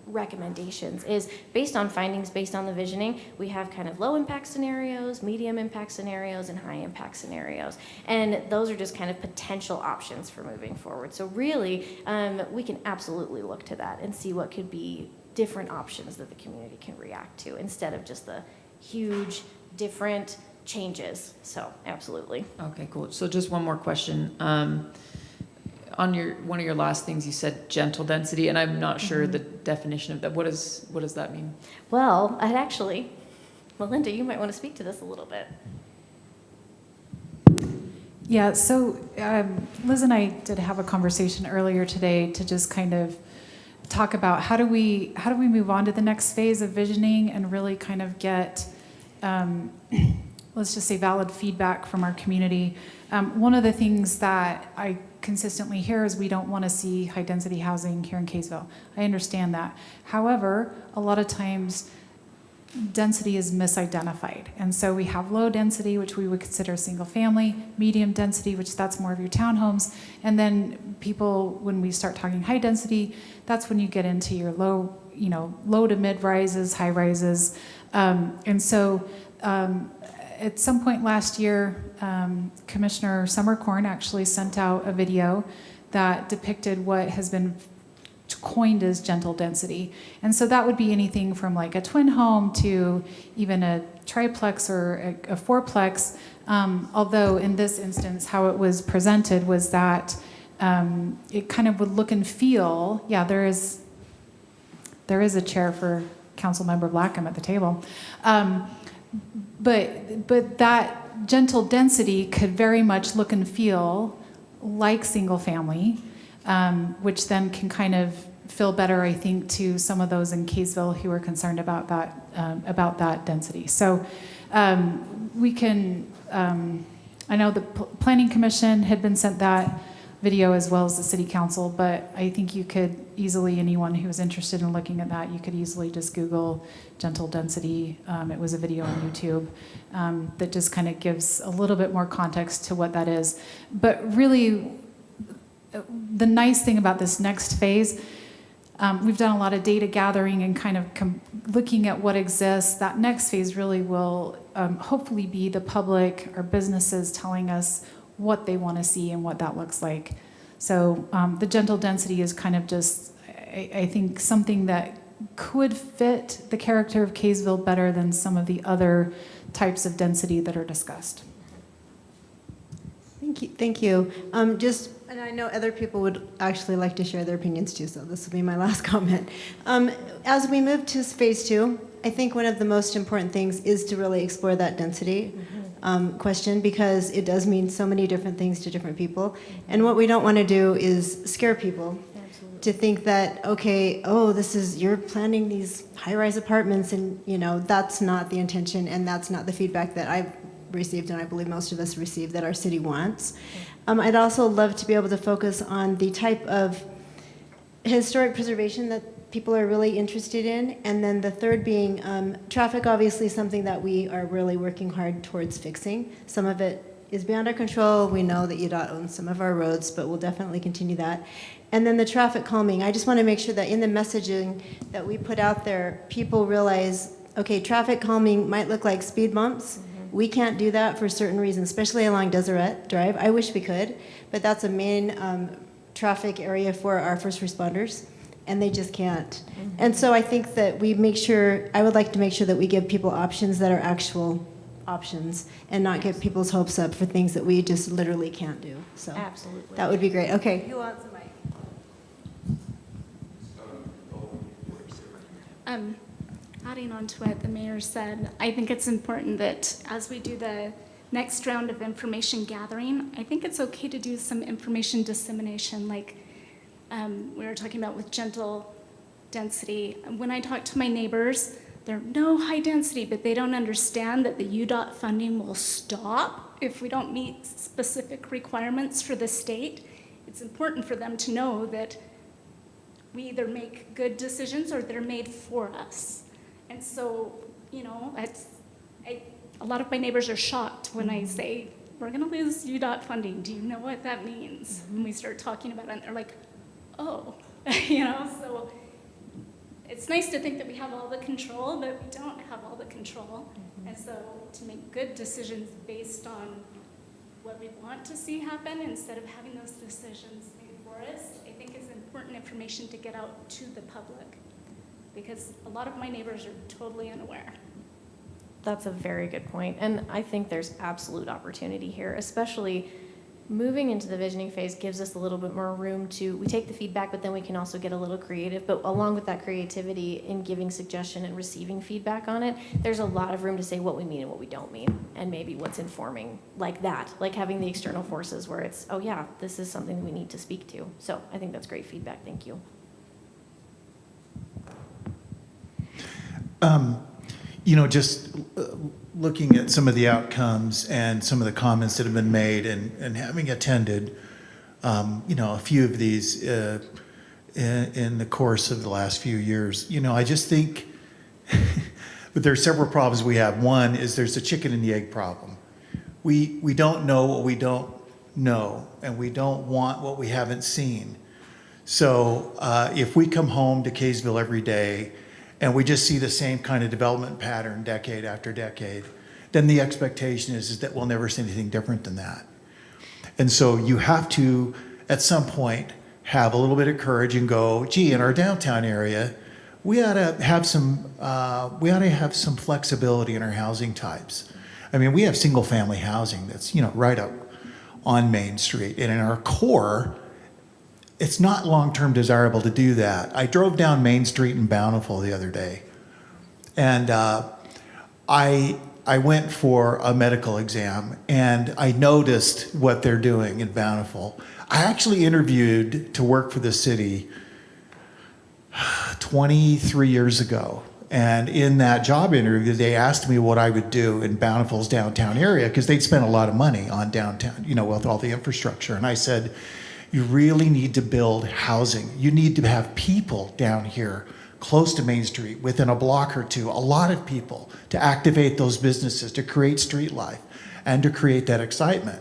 recommendations is based on findings, based on the visioning, we have kind of low impact scenarios, medium impact scenarios, and high impact scenarios. And those are just kind of potential options for moving forward. So really, we can absolutely look to that and see what could be different options that the community can react to instead of just the huge different changes. So absolutely. Okay, cool. So just one more question. On one of your last things, you said gentle density, and I'm not sure the definition of that. What does that mean? Well, I'd actually, Melinda, you might want to speak to this a little bit. Yeah, so Liz and I did have a conversation earlier today to just kind of talk about how do we move on to the next phase of visioning and really kind of get, let's just say, valid feedback from our community. One of the things that I consistently hear is we don't want to see high density housing here in Kaysville. I understand that. However, a lot of times density is misidentified. And so we have low density, which we would consider single family, medium density, which that's more of your townhomes. And then people, when we start talking high density, that's when you get into your low to mid rises, high rises. And so at some point last year, Commissioner Summercorn actually sent out a video that depicted what has been coined as gentle density. And so that would be anything from like a twin home to even a triplex or a fourplex. Although in this instance, how it was presented was that it kind of would look and feel, yeah, there is a chair for Councilmember Blackham at the table. But that gentle density could very much look and feel like single family, which then can kind of feel better, I think, to some of those in Kaysville who are concerned about that density. So we can, I know the Planning Commission had been sent that video as well as the city council, but I think you could easily, anyone who's interested in looking at that, you could easily just Google gentle density. It was a video on YouTube that just kind of gives a little bit more context to what that is. But really, the nice thing about this next phase, we've done a lot of data gathering and kind of looking at what exists. That next phase really will hopefully be the public or businesses telling us what they want to see and what that looks like. So the gentle density is kind of just, I think, something that could fit the character of Kaysville better than some of the other types of density that are discussed. Thank you. Thank you. And I know other people would actually like to share their opinions too, so this will be my last comment. As we move to phase 2, I think one of the most important things is to really explore that density question, because it does mean so many different things to different people. And what we don't want to do is scare people to think that, okay, oh, you're planning these high-rise apartments, and that's not the intention, and that's not the feedback that I've received, and I believe most of us receive, that our city wants. I'd also love to be able to focus on the type of historic preservation that people are really interested in, and then the third being traffic, obviously something that we are really working hard towards fixing. Some of it is beyond our control. We know that UDOT owns some of our roads, but we'll definitely continue that. And then the traffic calming. I just want to make sure that in the messaging that we put out there, people realize, okay, traffic calming might look like speed bumps. We can't do that for certain reasons, especially along Deseret Drive. I wish we could, but that's a main traffic area for our first responders, and they just can't. And so I think that I would like to make sure that we give people options that are actual options and not get people's hopes up for things that we just literally can't do. So Absolutely. that would be great. Okay, who wants the mic? Adding on to what the mayor said, I think it's important that as we do the next round of information gathering, I think it's okay to do some information dissemination, like we were talking about with gentle density. When I talk to my neighbors, they're no high density, but they don't understand that the UDOT funding will stop if we don't meet specific requirements for the state. It's important for them to know that we either make good decisions or they're made for us. And so, a lot of my neighbors are shocked when I say, we're going to lose UDOT funding. Do you know what that means? When we start talking about it, and they're like, oh, so it's nice to think that we have all the control, but we don't have all the control. And so to make good decisions based on what we want to see happen instead of having those decisions made for us, I think is important information to get out to the public, because a lot of my neighbors are totally unaware. That's a very good point. And I think there's absolute opportunity here, especially moving into the visioning phase gives us a little bit more room we take the feedback, but then we can also get a little creative. But along with that creativity in giving suggestion and receiving feedback on it, there's a lot of room to say what we mean and what we don't mean, and maybe what's informing, like that, like having the external forces where it's, oh yeah, this is something we need to speak to. So I think that's great feedback. Thank you. Just looking at some of the outcomes and some of the comments that have been made, and having attended, a few of these in the course of the last few years, I just think but there's several problems we have. One is there's the chicken and the egg problem. We don't know what we don't know, and we don't want what we haven't seen. So if we come home to Kaysville every day and we just see the same kind of development pattern decade after decade, then the expectation is that we'll never see anything different than that. And so you have to, at some point, have a little bit of courage and go, gee, in our downtown area, we ought to have some flexibility in our housing types. I mean, we have single-family housing that's right up on Main Street, and in our core, it's not long-term desirable to do that. I drove down Main Street in Bountiful the other day, and I went for a medical exam, and I noticed what they're doing in Bountiful. I actually interviewed to work for the city 23 years ago, and in that job interview, they asked me what I would do in Bountiful's downtown area, because they'd spent a lot of money on downtown, with all the infrastructure, and I said, You really need to build housing. You need to have people down here close to Main Street, within a block or two, a lot of people to activate those businesses, to create street life, and to create that excitement.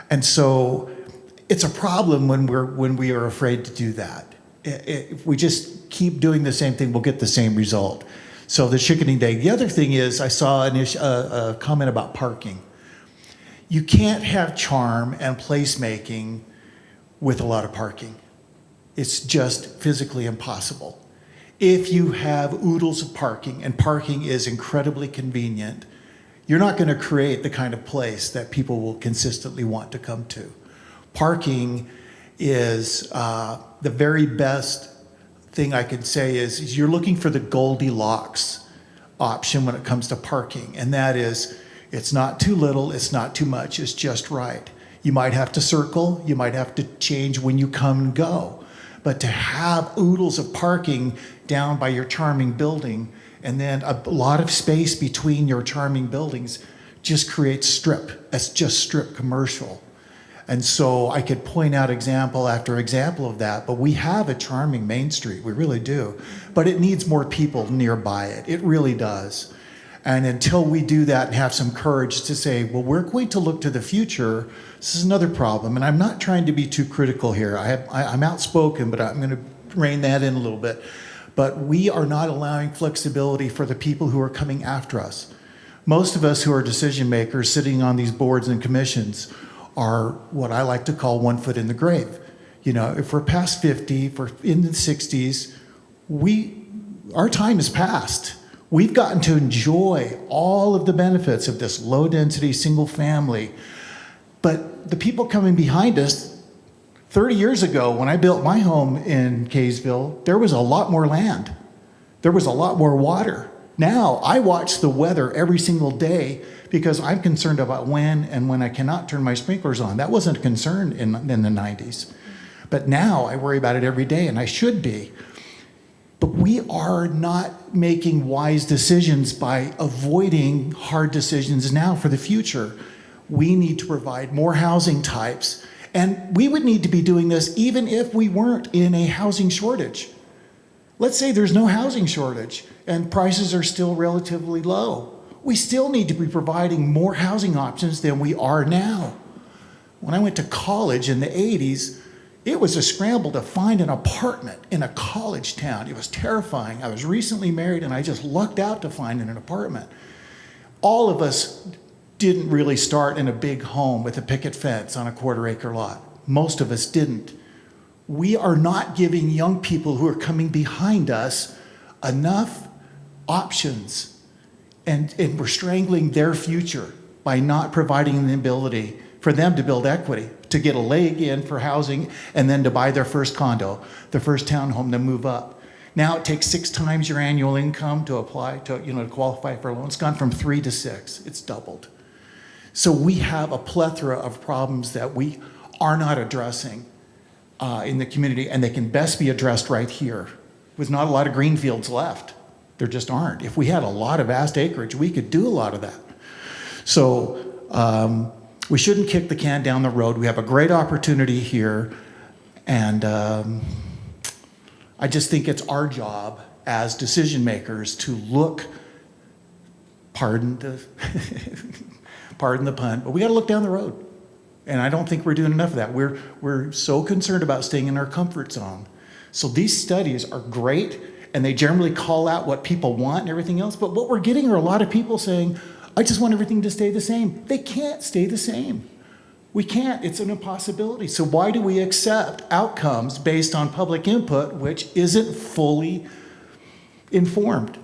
And so it's a problem when we are afraid to do that. If we just keep doing the same thing, we'll get the same result. So the chicken and egg. The other thing is, I saw a comment about parking. You can't have charm and placemaking with a lot of parking. It's just physically impossible. If you have oodles of parking, and parking is incredibly convenient, you're not going to create the kind of place that people will consistently want to come to. Parking is the very best thing I could say is you're looking for the Goldilocks option when it comes to parking, and that is it's not too little, it's not too much, it's just right. You might have to circle, you might have to change when you come and go, but to have oodles of parking down by your charming building and then a lot of space between your charming buildings just creates strip. That's just strip commercial. And so I could point out example after example of that, but we have a charming Main Street, we really do. But it needs more people nearby it, it really does. And until we do that and have some courage to say, well, we're going to look to the future, this is another problem. And I'm not trying to be too critical here. I'm outspoken, but I'm going to rein that in a little bit. But we are not allowing flexibility for the people who are coming after us. Most of us who are decision makers sitting on these boards and commissions are what I like to call 1 foot in the grave. You know, if we're past 50, if we're in the 60s, our time is past. We've gotten to enjoy all of the benefits of this low density single family. But the people coming behind us, 30 years ago when I built my home in Kaysville, there was a lot more land. There was a lot more water. Now I watch the weather every single day because I'm concerned about when I cannot turn my sprinklers on. That wasn't a concern in the 90s. But now I worry about it every day, and I should be. But we are not making wise decisions by avoiding hard decisions now for the future. We need to provide more housing types, and we would need to be doing this even if we weren't in a housing shortage. Let's say there's no housing shortage and prices are still relatively low. We still need to be providing more housing options than we are now. When I went to college in the 80s, it was a scramble to find an apartment in a college town. It was terrifying. I was recently married and I just lucked out to find an apartment. All of us didn't really start in a big home with a picket fence on a 1/4 acre lot. Most of us didn't. We are not giving young people who are coming behind us enough options, and we're strangling their future by not providing the ability for them to build equity, to get a leg in for housing, and then to buy their first condo, their first townhome, to move up. Now it takes 6 times your annual income to apply to qualify for a loan. It's gone from 3 to 6. It's doubled. So we have a plethora of problems that we are not addressing in the community, and they can best be addressed right here with not a lot of green fields left. There just aren't. If we had a lot of vast acreage, we could do a lot of that. So we shouldn't kick the can down the road. We have a great opportunity here, and I just think it's our job as decision makers to look, pardon the pun, but we got to look down the road. And I don't think we're doing enough of that. We're so concerned about staying in our comfort zone. So these studies are great, and they generally call out what people want and everything else, but what we're getting are a lot of people saying, I just want everything to stay the same. They can't stay the same. We can't. It's an impossibility. So why do we accept outcomes based on public input, which isn't fully informed?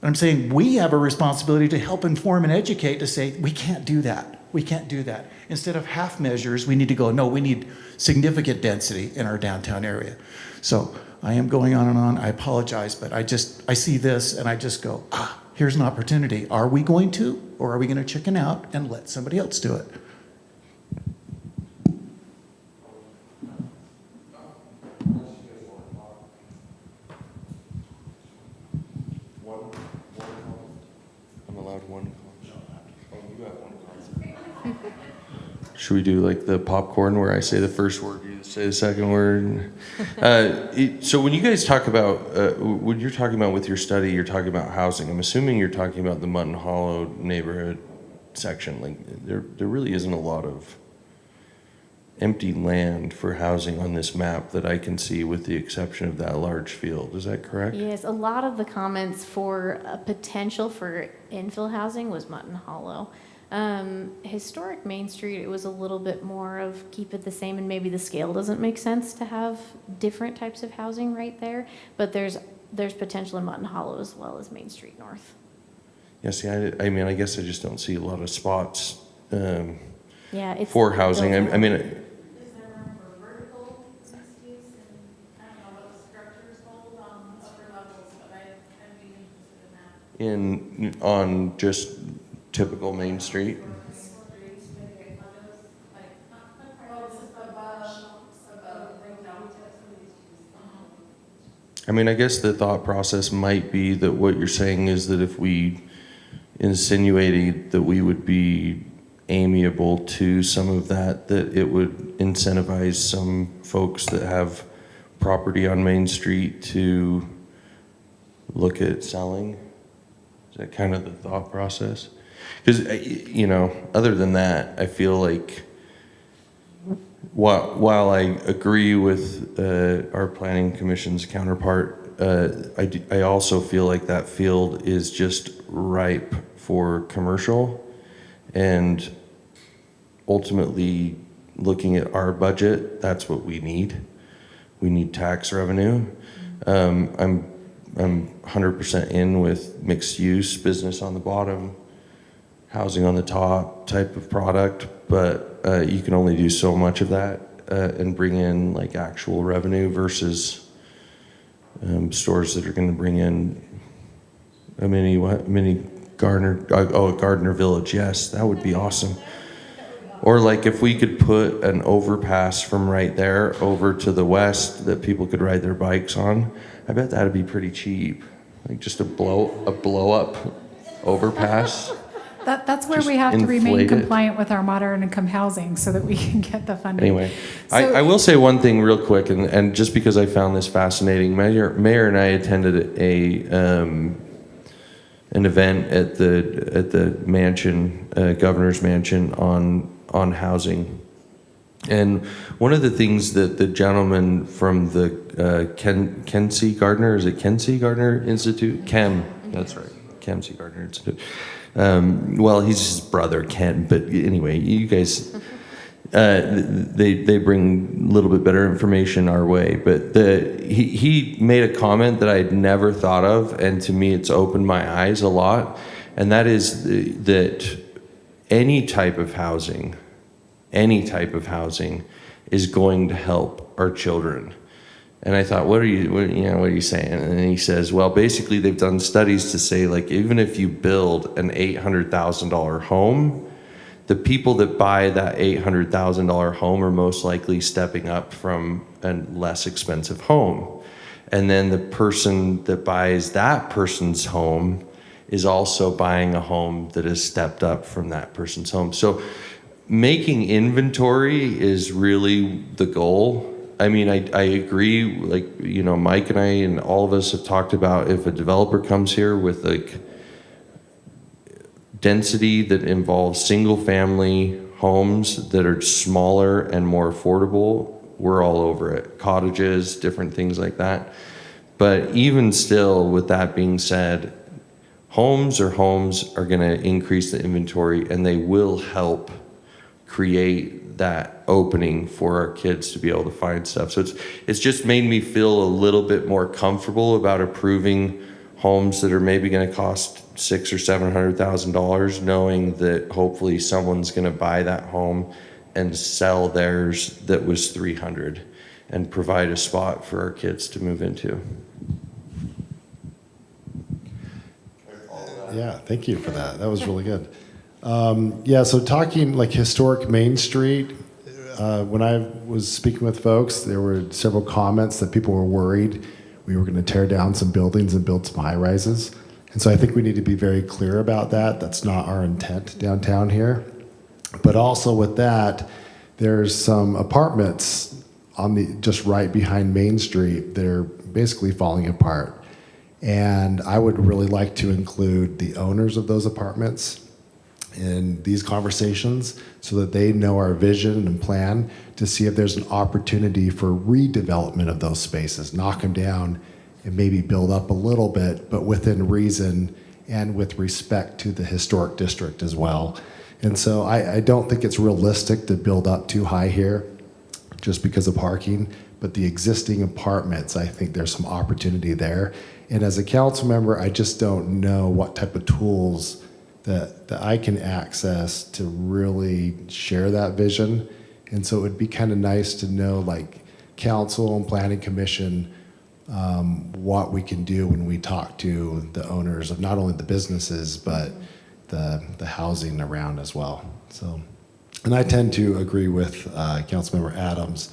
I'm saying we have a responsibility to help inform and educate, to say, we can't do that. We can't do that. Instead of half measures, we need to go, no, we need significant density in our downtown area. So I am going on and on. I apologize, but I see this and I just go, here's an opportunity. Are we going to, or are we going to chicken out and let somebody else do it? I'm allowed one. Oh, you have one. Should we do like the popcorn where I say the first word, you say say the second word. So when you guys talk about, when you're talking about with your study, you're talking about housing. I'm assuming you're talking about the Mutton Hollow neighborhood section. Like there really isn't a lot of empty land for housing on this map that I can see, with the exception of that large field. Is that correct? Yes, a lot of the comments for a potential for infill housing was Mutton Hollow. Historic Main Street, it was a little bit more of keep it the same, and maybe the scale doesn't make sense to have different types of housing right there, but there's potential in Mutton Hollow as well as Main Street North. Yeah, see, I mean, I guess I just don't see a lot of spots Yeah, it's for housing. built I mean, out. Is there room for vertical mixed use? And I don't know what the structures hold on upper levels, but I'd be interested in that. on just typical Main Street. I mean, I guess the thought process might be that what you're saying is that if we insinuated that we would be amiable to some of that, that it would incentivize some folks that have property on Main Street to look at selling. Is that kind of the thought process? Because, you know, other than that, I feel like while I agree with our planning commission's counterpart, I also feel like that field is just ripe for commercial, and ultimately looking at our budget, that's what we need. We need tax revenue. I'm 100% in with mixed use, business on the bottom, housing on the top type of product, but you can only do so much of that and bring in like actual revenue versus stores that are going to bring in a mini Gardner Village. Yes, that would be awesome. Or like if we could put an overpass from right there over to the west that people could ride their bikes on, I bet that'd be pretty cheap. Like just a blow up overpass. That's where Just we have to remain inflate it. compliant with our moderate income housing so that we can get the funding. Anyway, So- I will say one thing real quick, and just because I found this fascinating, Mayor and I attended an event at the mansion, governor's mansion on housing. And one of the things that the gentleman from the Kensey Gardner, is it Kensey Gardner Institute? That's right, Kensey Gardner Institute. Well, he's his brother, Ken, but anyway, you guys, they bring a little bit better information our way. But he made a comment that I'd never thought of, and to me it's opened my eyes a lot, and that is that any type of housing is going to help our children. And I thought, what are you saying? And he says, well, basically they've done studies to say, like, even if you build an $800,000 home, the people that buy that $800,000 home are most likely stepping up from a less expensive home. And then the person that buys that person's home is also buying a home that has stepped up from that person's home. So making inventory is really the goal. I mean, I agree, like, you know, Mike and I and all of us have talked about if a developer comes here with like density that involves single family homes that are smaller and more affordable, we're all over it. Cottages, different things like that. But even still, with that being said, homes are going to increase the inventory, and they will help create that opening for our kids to be able to find stuff. So it's just made me feel a little bit more comfortable about approving homes that are maybe going to cost $600,000 or $700,000, knowing that hopefully someone's going to buy that home and sell theirs that was $300,000 and provide a spot for our kids to move into. Yeah, thank you for that. That was really good. Yeah, so talking like historic Main Street, when I was speaking with folks, there were several comments that people were worried we were going to tear down some buildings and build some high rises. And so I think we need to be very clear about that. That's not our intent downtown here. But also with that, there's some apartments on the just right behind Main Street, they're basically falling apart. And I would really like to include the owners of those apartments in these conversations so that they know our vision and plan to see if there's an opportunity for redevelopment of those spaces, knock them down and maybe build up a little bit, but within reason and with respect to the historic district as well. And so I don't think it's realistic to build up too high here just because of parking, but the existing apartments, I think there's some opportunity there. And as a council member, I just don't know what type of tools that I can access to really share that vision. And so it would be kind of nice to know, like, council and planning commission, what we can do when we talk to the owners of not only the businesses, but the housing around as well. So, and I tend to agree with Councilmember Adams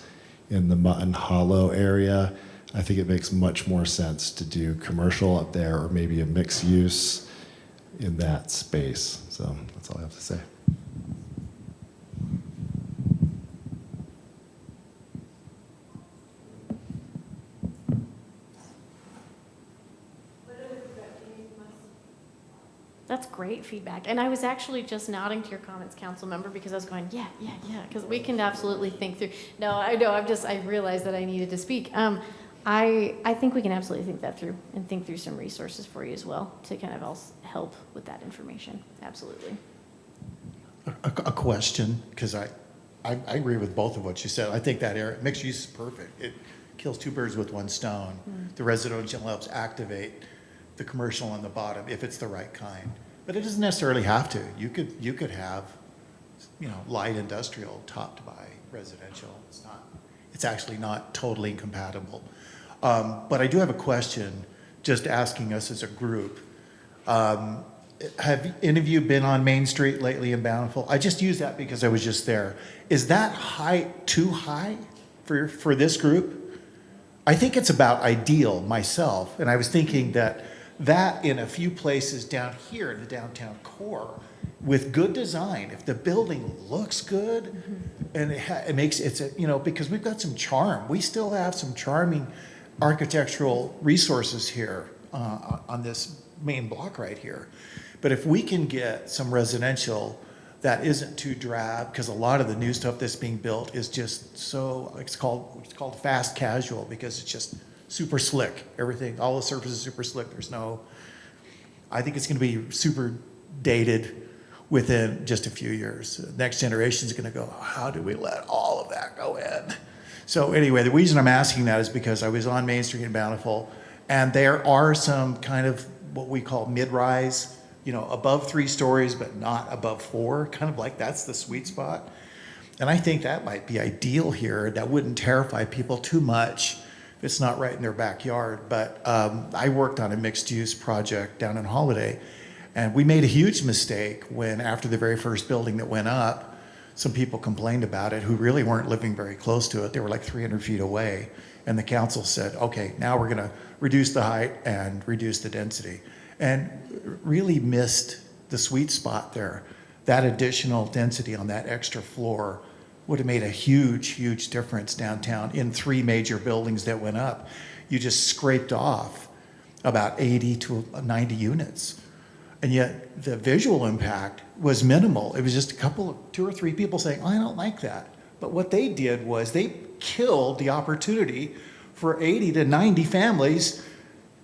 in the Mutton Hollow area. I think it makes much more sense to do commercial up there or maybe a mixed use in that space. So that's all I have to say. That's great feedback. And I was actually just nodding to your comments, council member, because I was going, yeah, because we can absolutely think through. No, I know, I realized that I needed to speak. I think we can absolutely think that through and think through some resources for you as well to kind of help with that information. Absolutely. A question, because I agree with both of what you said. I think that area, mixed use is perfect. It kills two birds with one stone. The residential helps activate the commercial on the bottom if it's the right kind. But it doesn't necessarily have to. You could have, light industrial topped by residential. It's actually not totally incompatible. But I do have a question, just asking us as a group. Have any of you been on Main Street lately in Bountiful? I just use that because I was just there. Is that height too high for this group? I think it's about ideal myself, and I was thinking that in a few places down here in the downtown core, with good design, if the building looks good, and it makes because we've got some charm. We still have some charming architectural resources here on this main block right here. But if we can get some residential that isn't too drab, because a lot of the new stuff that's being built is just so, it's called fast casual, because it's just super slick. Everything, all the surfaces super slick. I think it's going to be super dated within just a few years. The next generation is going to go, how do we let all of that go in? So anyway, the reason I'm asking that is because I was on Main Street in Bountiful, and there are some kind of what we call mid-rise, above 3 stories, but not above 4, kind of like that's the sweet spot. And I think that might be ideal here. That wouldn't terrify people too much. It's not right in their backyard, but I worked on a mixed-use project down in Holiday, and we made a huge mistake when, after the very first building that went up, some people complained about it who really weren't living very close to it. They were like 300 feet away, and the council said, okay, now we're gonna reduce the height and reduce the density, and really missed the sweet spot there. That additional density on that extra floor would have made a huge, huge difference downtown in 3 major buildings that went up. You just scraped off about 80 to 90 units. And yet the visual impact was minimal. It was just 2 or 3 people saying, I don't like that. But what they did was they killed the opportunity for 80 to 90 families,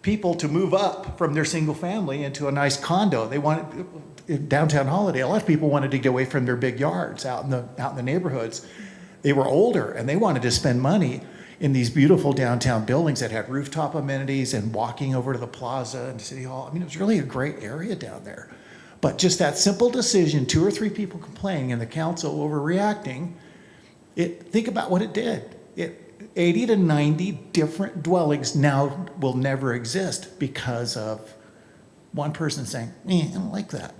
people to move up from their single family into a nice condo. They wanted, in downtown Holiday, a lot of people wanted to get away from their big yards out in the neighborhoods. They were older and they wanted to spend money in these beautiful downtown buildings that had rooftop amenities and walking over to the plaza and City Hall. I mean, it was really a great area down there. But just that simple decision, 2 or 3 people complaining and the council overreacting, think about what it did. 80 to 90 different dwellings now will never exist because of one person saying, I don't like that.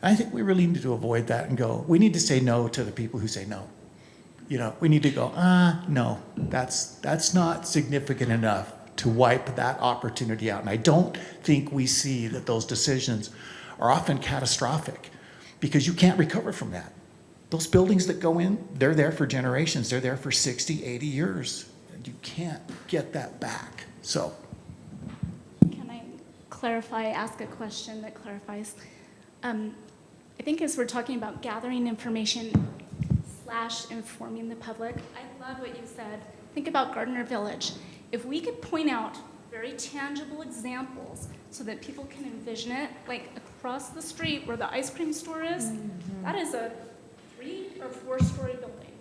I think we really need to avoid that and go, we need to say no to the people who say no. We need to go, no, that's not significant enough to wipe that opportunity out. And I don't think we see that those decisions are often catastrophic because you can't recover from that. those buildings that go in, they're there for generations. They're there for 60, 80 years. And you can't get that back. So, Can I clarify, ask a question that clarifies? I think as we're talking about gathering information / informing the public, I love what you said. Think about Gardner Village. If we could point out very tangible examples so that people can envision it, like across the street where the ice cream store is, that is a 3 or 4-story building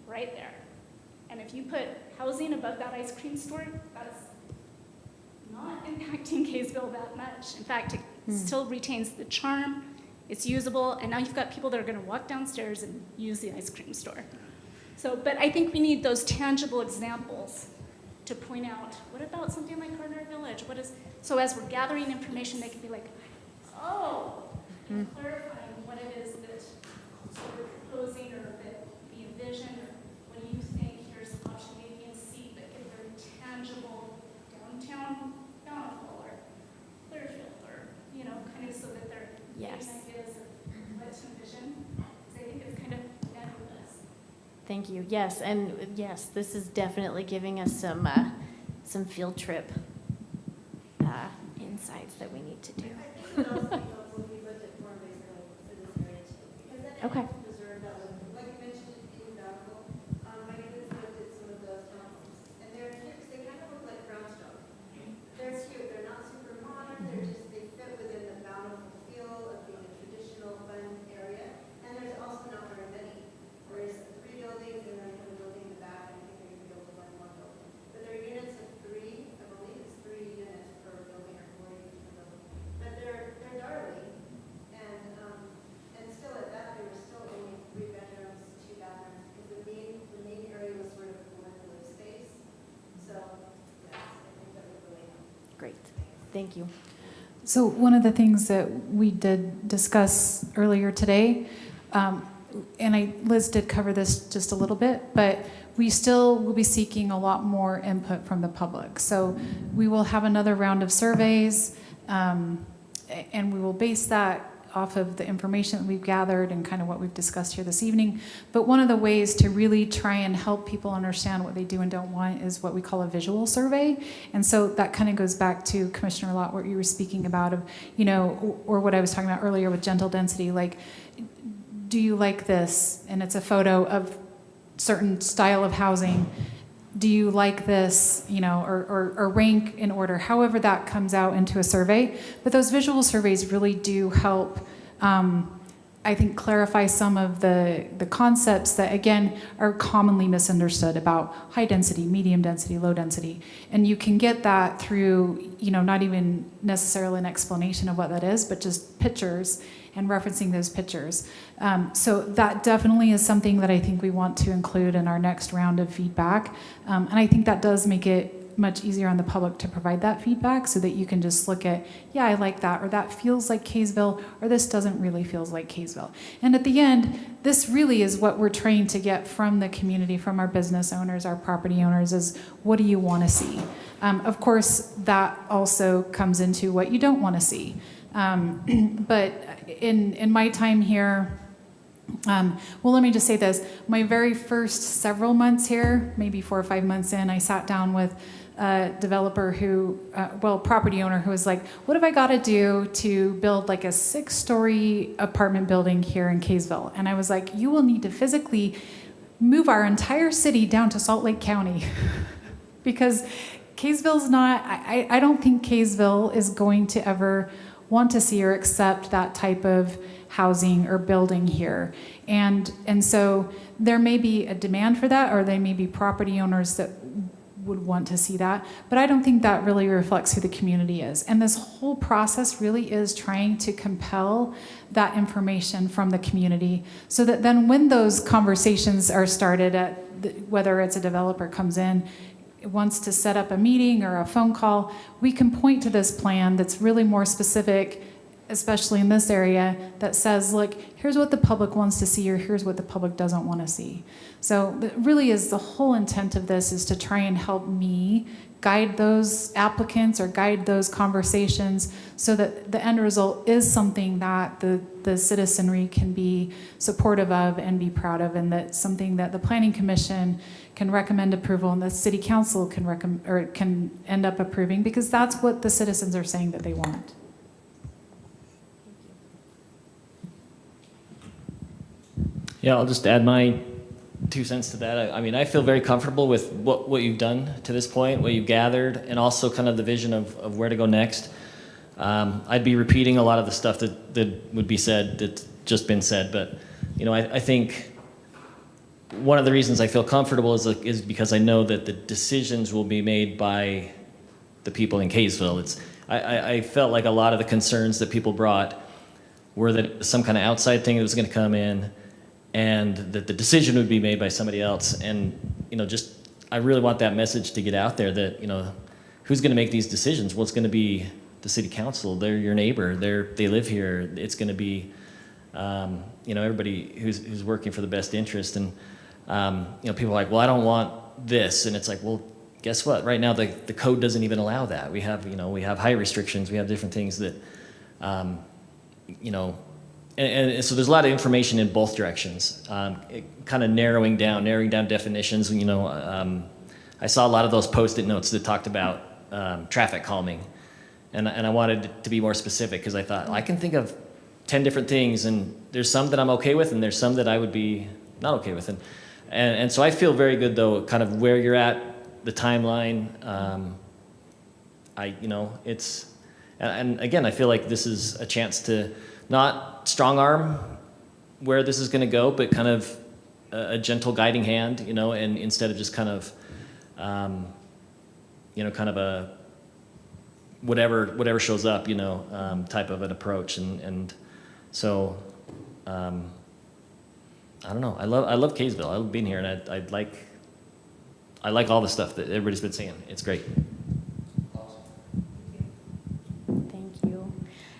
right there. And if you put housing above that ice cream store, that is not impacting Kaysville that much. In fact, it still retains the charm, it's usable, and now you've got people that are gonna walk downstairs and use the ice cream store. So, but I think we need those tangible examples to point out, what about something like Gardner Village? So as we're gathering information, they can be like, oh, and clarifying what it is that we're proposing or that we envision, or what do you think, here's an option A, B, and C, but get very tangible downtown Bountiful or Clearfield, or, kind of so that they're Yes. getting ideas of what to envision. Because I think it's kind of nebulous. Thank you. Yes, and yes, this is definitely giving us some field trip insights that we need to do. Okay. Great. Thank you. So one of the things that we did discuss earlier today, and Liz did cover this just a little bit, but we still will be seeking a lot more input from the public. So we will have another round of surveys, and we will base that off of the information that we've gathered and kind of what we've discussed here this evening. But one of the ways to really try and help people understand what they do and don't want is what we call a visual survey. And so that kind of goes back to Commissioner Lott, what you were speaking about of, or what I was talking about earlier with gentle density, like, do you like this? And it's a photo of certain style of housing. Do you like this, or rank in order, however that comes out into a survey. But those visual surveys really do help, I think, clarify some of the concepts that, again, are commonly misunderstood about high density, medium density, low density. And you can get that through, not even necessarily an explanation of what that is, but just pictures and referencing those pictures. So that definitely is something that I think we want to include in our next round of feedback. And I think that does make it much easier on the public to provide that feedback so that you can just look at, yeah, I like that, or that feels like Kaysville, or this doesn't really feels like Kaysville. And at the end, this really is what we're trying to get from the community, from our business owners, our property owners, is what do you want to see? Of course, that also comes into what you don't want to see. But in my time here, well, let me just say this. My very first several months here, maybe 4 or 5 months in, I sat down with a developer who, property owner who was like, what have I got to do to build like a 6-story apartment building here in Kaysville? And I was like, you will need to physically move our entire city down to Salt Lake County because Kaysville's not, I don't think Kaysville is going to ever want to see or accept that type of housing or building here. And so there may be a demand for that, or there may be property owners that would want to see that, but I don't think that really reflects who the community is. And this whole process really is trying to compel that information from the community so that then when those conversations are started whether it's a developer comes in, wants to set up a meeting or a phone call, we can point to this plan that's really more specific especially in this area, that says, look, here's what the public wants to see, or here's what the public doesn't want to see. So that really is the whole intent of this, is to try and help me guide those applicants or guide those conversations so that the end result is something that the citizenry can be supportive of and be proud of, and that's something that the Planning Commission can recommend approval and the City Council can end up approving, because that's what the citizens are saying that they want. Yeah, I'll just add my 2 cents to that. I mean, I feel very comfortable with what you've done to this point, what you've gathered, and also kind of the vision of where to go next. I'd be repeating a lot of the stuff that would be said, that's just been said, but I think one of the reasons I feel comfortable is because I know that the decisions will be made by the people in Kaysville. I felt like a lot of the concerns that people brought were that some kind of outside thing that was going to come in, and that the decision would be made by somebody else. And I really want that message to get out there that who's going to make these decisions? Well, it's going to be the City Council. They're your neighbor. They live here. It's going to be everybody who's working for the best interest. And people are like, well, I don't want this, and it's like, well, guess what? Right now the code doesn't even allow that. We have height restrictions. We have different things that And so there's a lot of information in both directions, kind of narrowing down definitions. I saw a lot of those Post-it notes that talked about traffic calming, and I wanted to be more specific, because I thought I can think of 10 different things, and there's some that I'm okay with, and there's some that I would be not okay with, and so I feel very good though, kind of where you're at, the timeline. And again, I feel like this is a chance to not strong arm where this is going to go, but kind of a gentle guiding hand, and instead of just kind of, kind of a whatever shows up, type of an approach. And so, I don't know. I love Kaysville. I love being here, and I like all the stuff that everybody's been saying. It's great.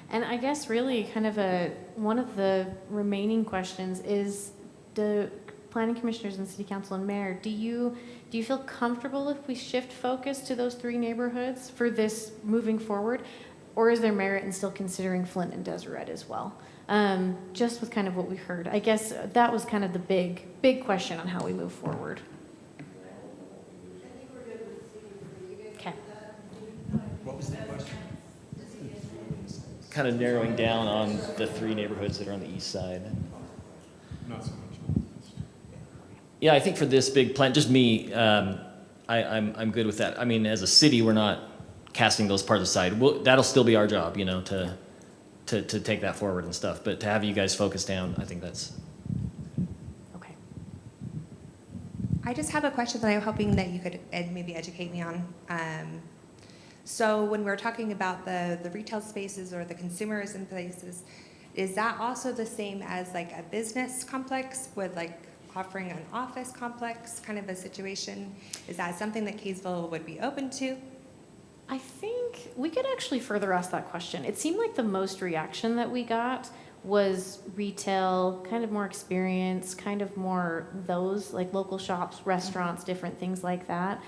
And I guess really kind of one of the remaining questions is, the planning commissioners and city council and mayor, do you feel comfortable if we shift focus to those 3 neighborhoods for this moving forward? Or is there merit in still considering Flint and Deseret as well? Just with kind of what we heard. I guess that was kind of the big question on how we move forward. Okay. What was the question? Kind of narrowing down on the 3 neighborhoods that are on the east side. Not so much. Yeah, I think for this big plan, just me, I'm good with that. I mean, as a city, we're not casting those parts aside. That'll still be our job, to take that forward and stuff. But to have you guys focus down, I think that's okay. I just have a question that I'm hoping that you could maybe educate me on. So when we're talking about the retail spaces or the consumerism places, is that also the same as like a business complex with like offering an office complex kind of a situation? Is that something that Kaysville would be open to? I think we could actually further ask that question. It seemed like the most reaction that we got was retail, kind of more experience, kind of more those like local shops, restaurants, different things like that.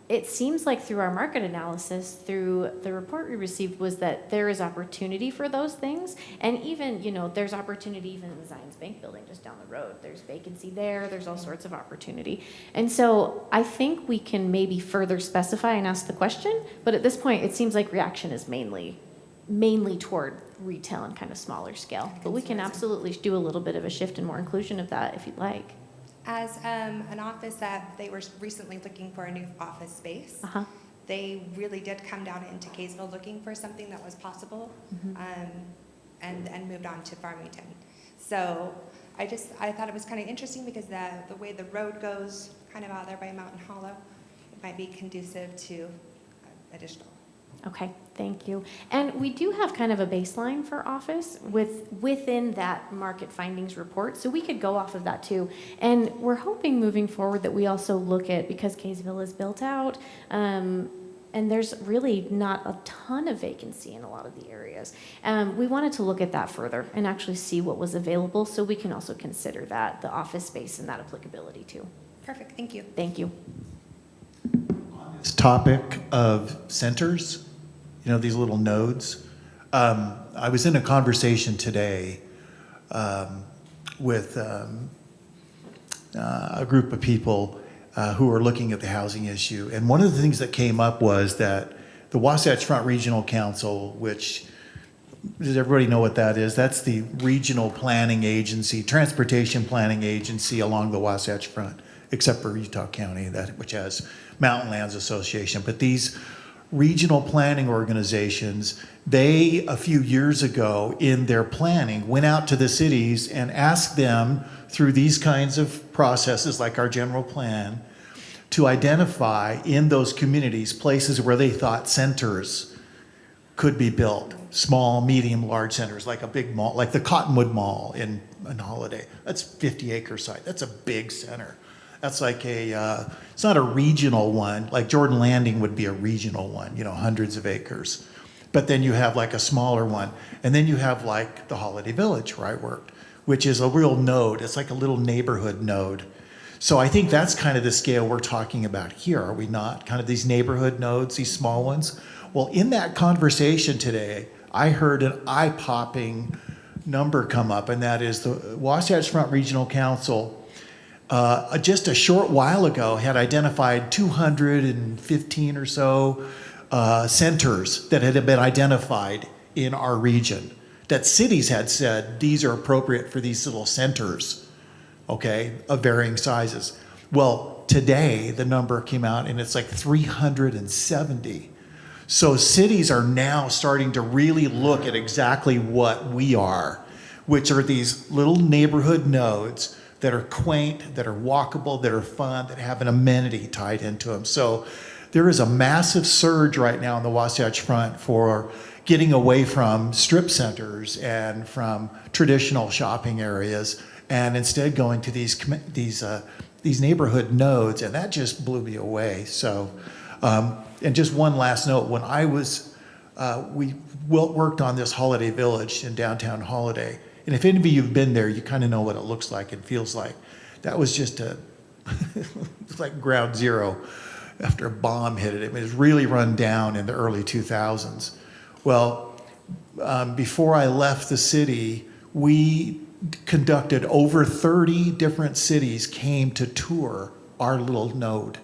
It seems like through our market analysis, through the report we received, was that there is opportunity for those things. And even, there's opportunity even in the Zions Bank building just down the road. There's vacancy there. There's all sorts of opportunity. And so I think we can maybe further specify and ask the question. But at this point, it seems like reaction is mainly toward retail and kind of smaller scale. But we can absolutely do a little bit of a shift and more inclusion of that if you'd like. As an office that they were recently looking for a new office space, they really did come down into Kaysville looking for something that was possible, and moved on to Farmington. So I thought it was kind of interesting because the way the road goes kind of out there by Mountain Hollow, it might be conducive to additional. Okay, thank you. And we do have kind of a baseline for office within that market findings report, so we could go off of that too. And we're hoping moving forward that we also look at, because Kaysville is built out, And there's really not a ton of vacancy in a lot of the areas. We wanted to look at that further and actually see what was available, so we can also consider that, the office space and that applicability too. Perfect, thank you. Thank you. This topic of centers, these little nodes. I was in a conversation today with a group of people who are looking at the housing issue. And one of the things that came up was that the Wasatch Front Regional Council, which, does everybody know what that is? That's the regional planning agency, transportation planning agency along the Wasatch Front, except for Utah County, which has Mountain Lands Association. But these regional planning organizations, they, a few years ago in their planning, went out to the cities and asked them through these kinds of processes like our general plan to identify in those communities places where they thought centers could be built, small, medium, large centers, like a big mall, like the Cottonwood Mall in Holiday. That's 50-acre site. That's a big center. That's like it's not a regional one, like Jordan Landing would be a regional one, hundreds of acres. But then you have like a smaller one. And then you have like the Holiday Village where I worked, which is a real node. It's like a little neighborhood node. So I think that's kind of the scale we're talking about here, are we not? Kind of these neighborhood nodes, these small ones. Well, in that conversation today, I heard an eye-popping number come up, and that is the Wasatch Front Regional Council just a short while ago had identified 215 or so centers that had been identified in our region, that cities had said these are appropriate for these little centers, okay, of varying sizes. Well, today the number came out and it's like 370. So cities are now starting to really look at exactly what we are, which are these little neighborhood nodes that are quaint, that are walkable, that are fun, that have an amenity tied into them. So there is a massive surge right now on the Wasatch Front for getting away from strip centers and from traditional shopping areas, and instead going to these neighborhood nodes, and that just blew me away. So, and just one last note: when I was, we worked on this Holiday Village in downtown Holiday. And if any of you have been there, you kind of know what it looks like and feels like. That was just it's like ground zero after a bomb hit it. It was really run down in the early 2000s. Well, before I left the city, we conducted over 30 different cities came to tour our little node.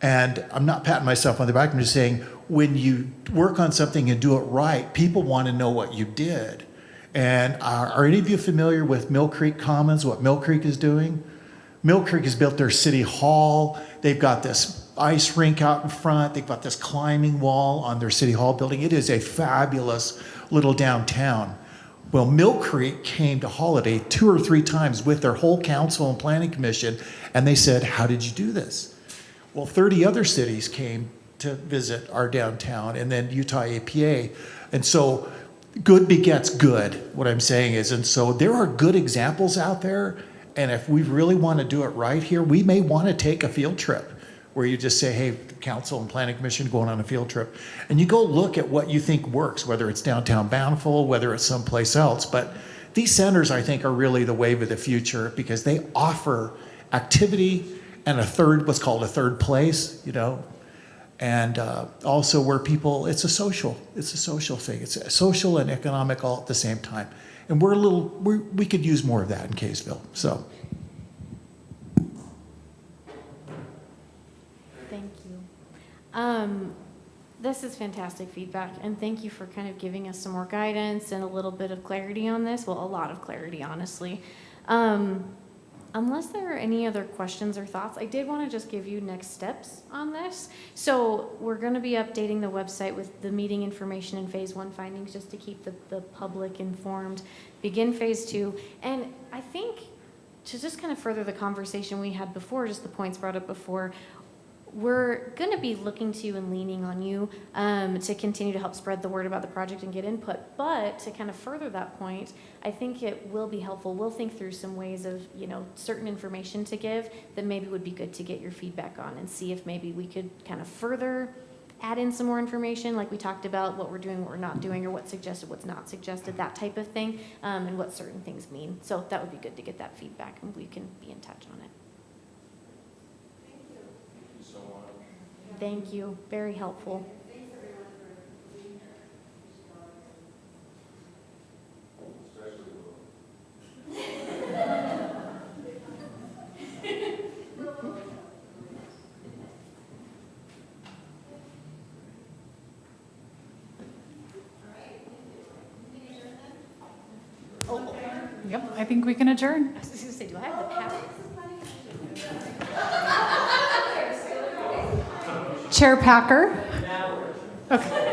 And I'm not patting myself on the back, I'm just saying, when you work on something and do it right, people want to know what you did. And are any of you familiar with Mill Creek Commons, what Mill Creek is doing? Mill Creek has built their city hall. They've got this ice rink out in front. They've got this climbing wall on their city hall building. It is a fabulous little downtown. Well, Mill Creek came to Holiday 2 or 3 times with their whole council and planning commission, and they said, how did you do this? Well, 30 other cities came to visit our downtown, and then Utah APA. And so good begets good, what I'm saying is, and so there are good examples out there, and if we really want to do it right here, we may want to take a field trip where you just say, hey, council and planning commission going on a field trip, and you go look at what you think works, whether it's downtown Bountiful, whether it's someplace else. But these centers, I think, are really the wave of the future because they offer activity and what's called a third place, and also where people, it's a social thing. It's a social and economic all at the same time. And we could use more of that in Kaysville, so. Thank you. This is fantastic feedback, and thank you for kind of giving us some more guidance and a little bit of clarity on this. Well, a lot of clarity, honestly. Unless there are any other questions or thoughts, I did want to just give you next steps on this. So we're going to be updating the website with the meeting information and phase 1 findings just to keep the public informed. Begin phase 2. And I think to just kind of further the conversation we had before, just the points brought up before, we're going to be looking to you and leaning on you to continue to help spread the word about the project and get input. But to kind of further that point, I think it will be helpful. We'll think through some ways of, certain information to give that maybe would be good to get your feedback on and see if maybe we could kind of further add in some more information, like we talked about what we're doing, what we're not doing, or what's suggested, what's not suggested, that type of thing, and what certain things mean. So that would be good to get that feedback, and we can be in touch on it. Thank you. Very helpful. Yep, I think we can adjourn. I was just gonna say, do I have the power? Chair Packer? Okay.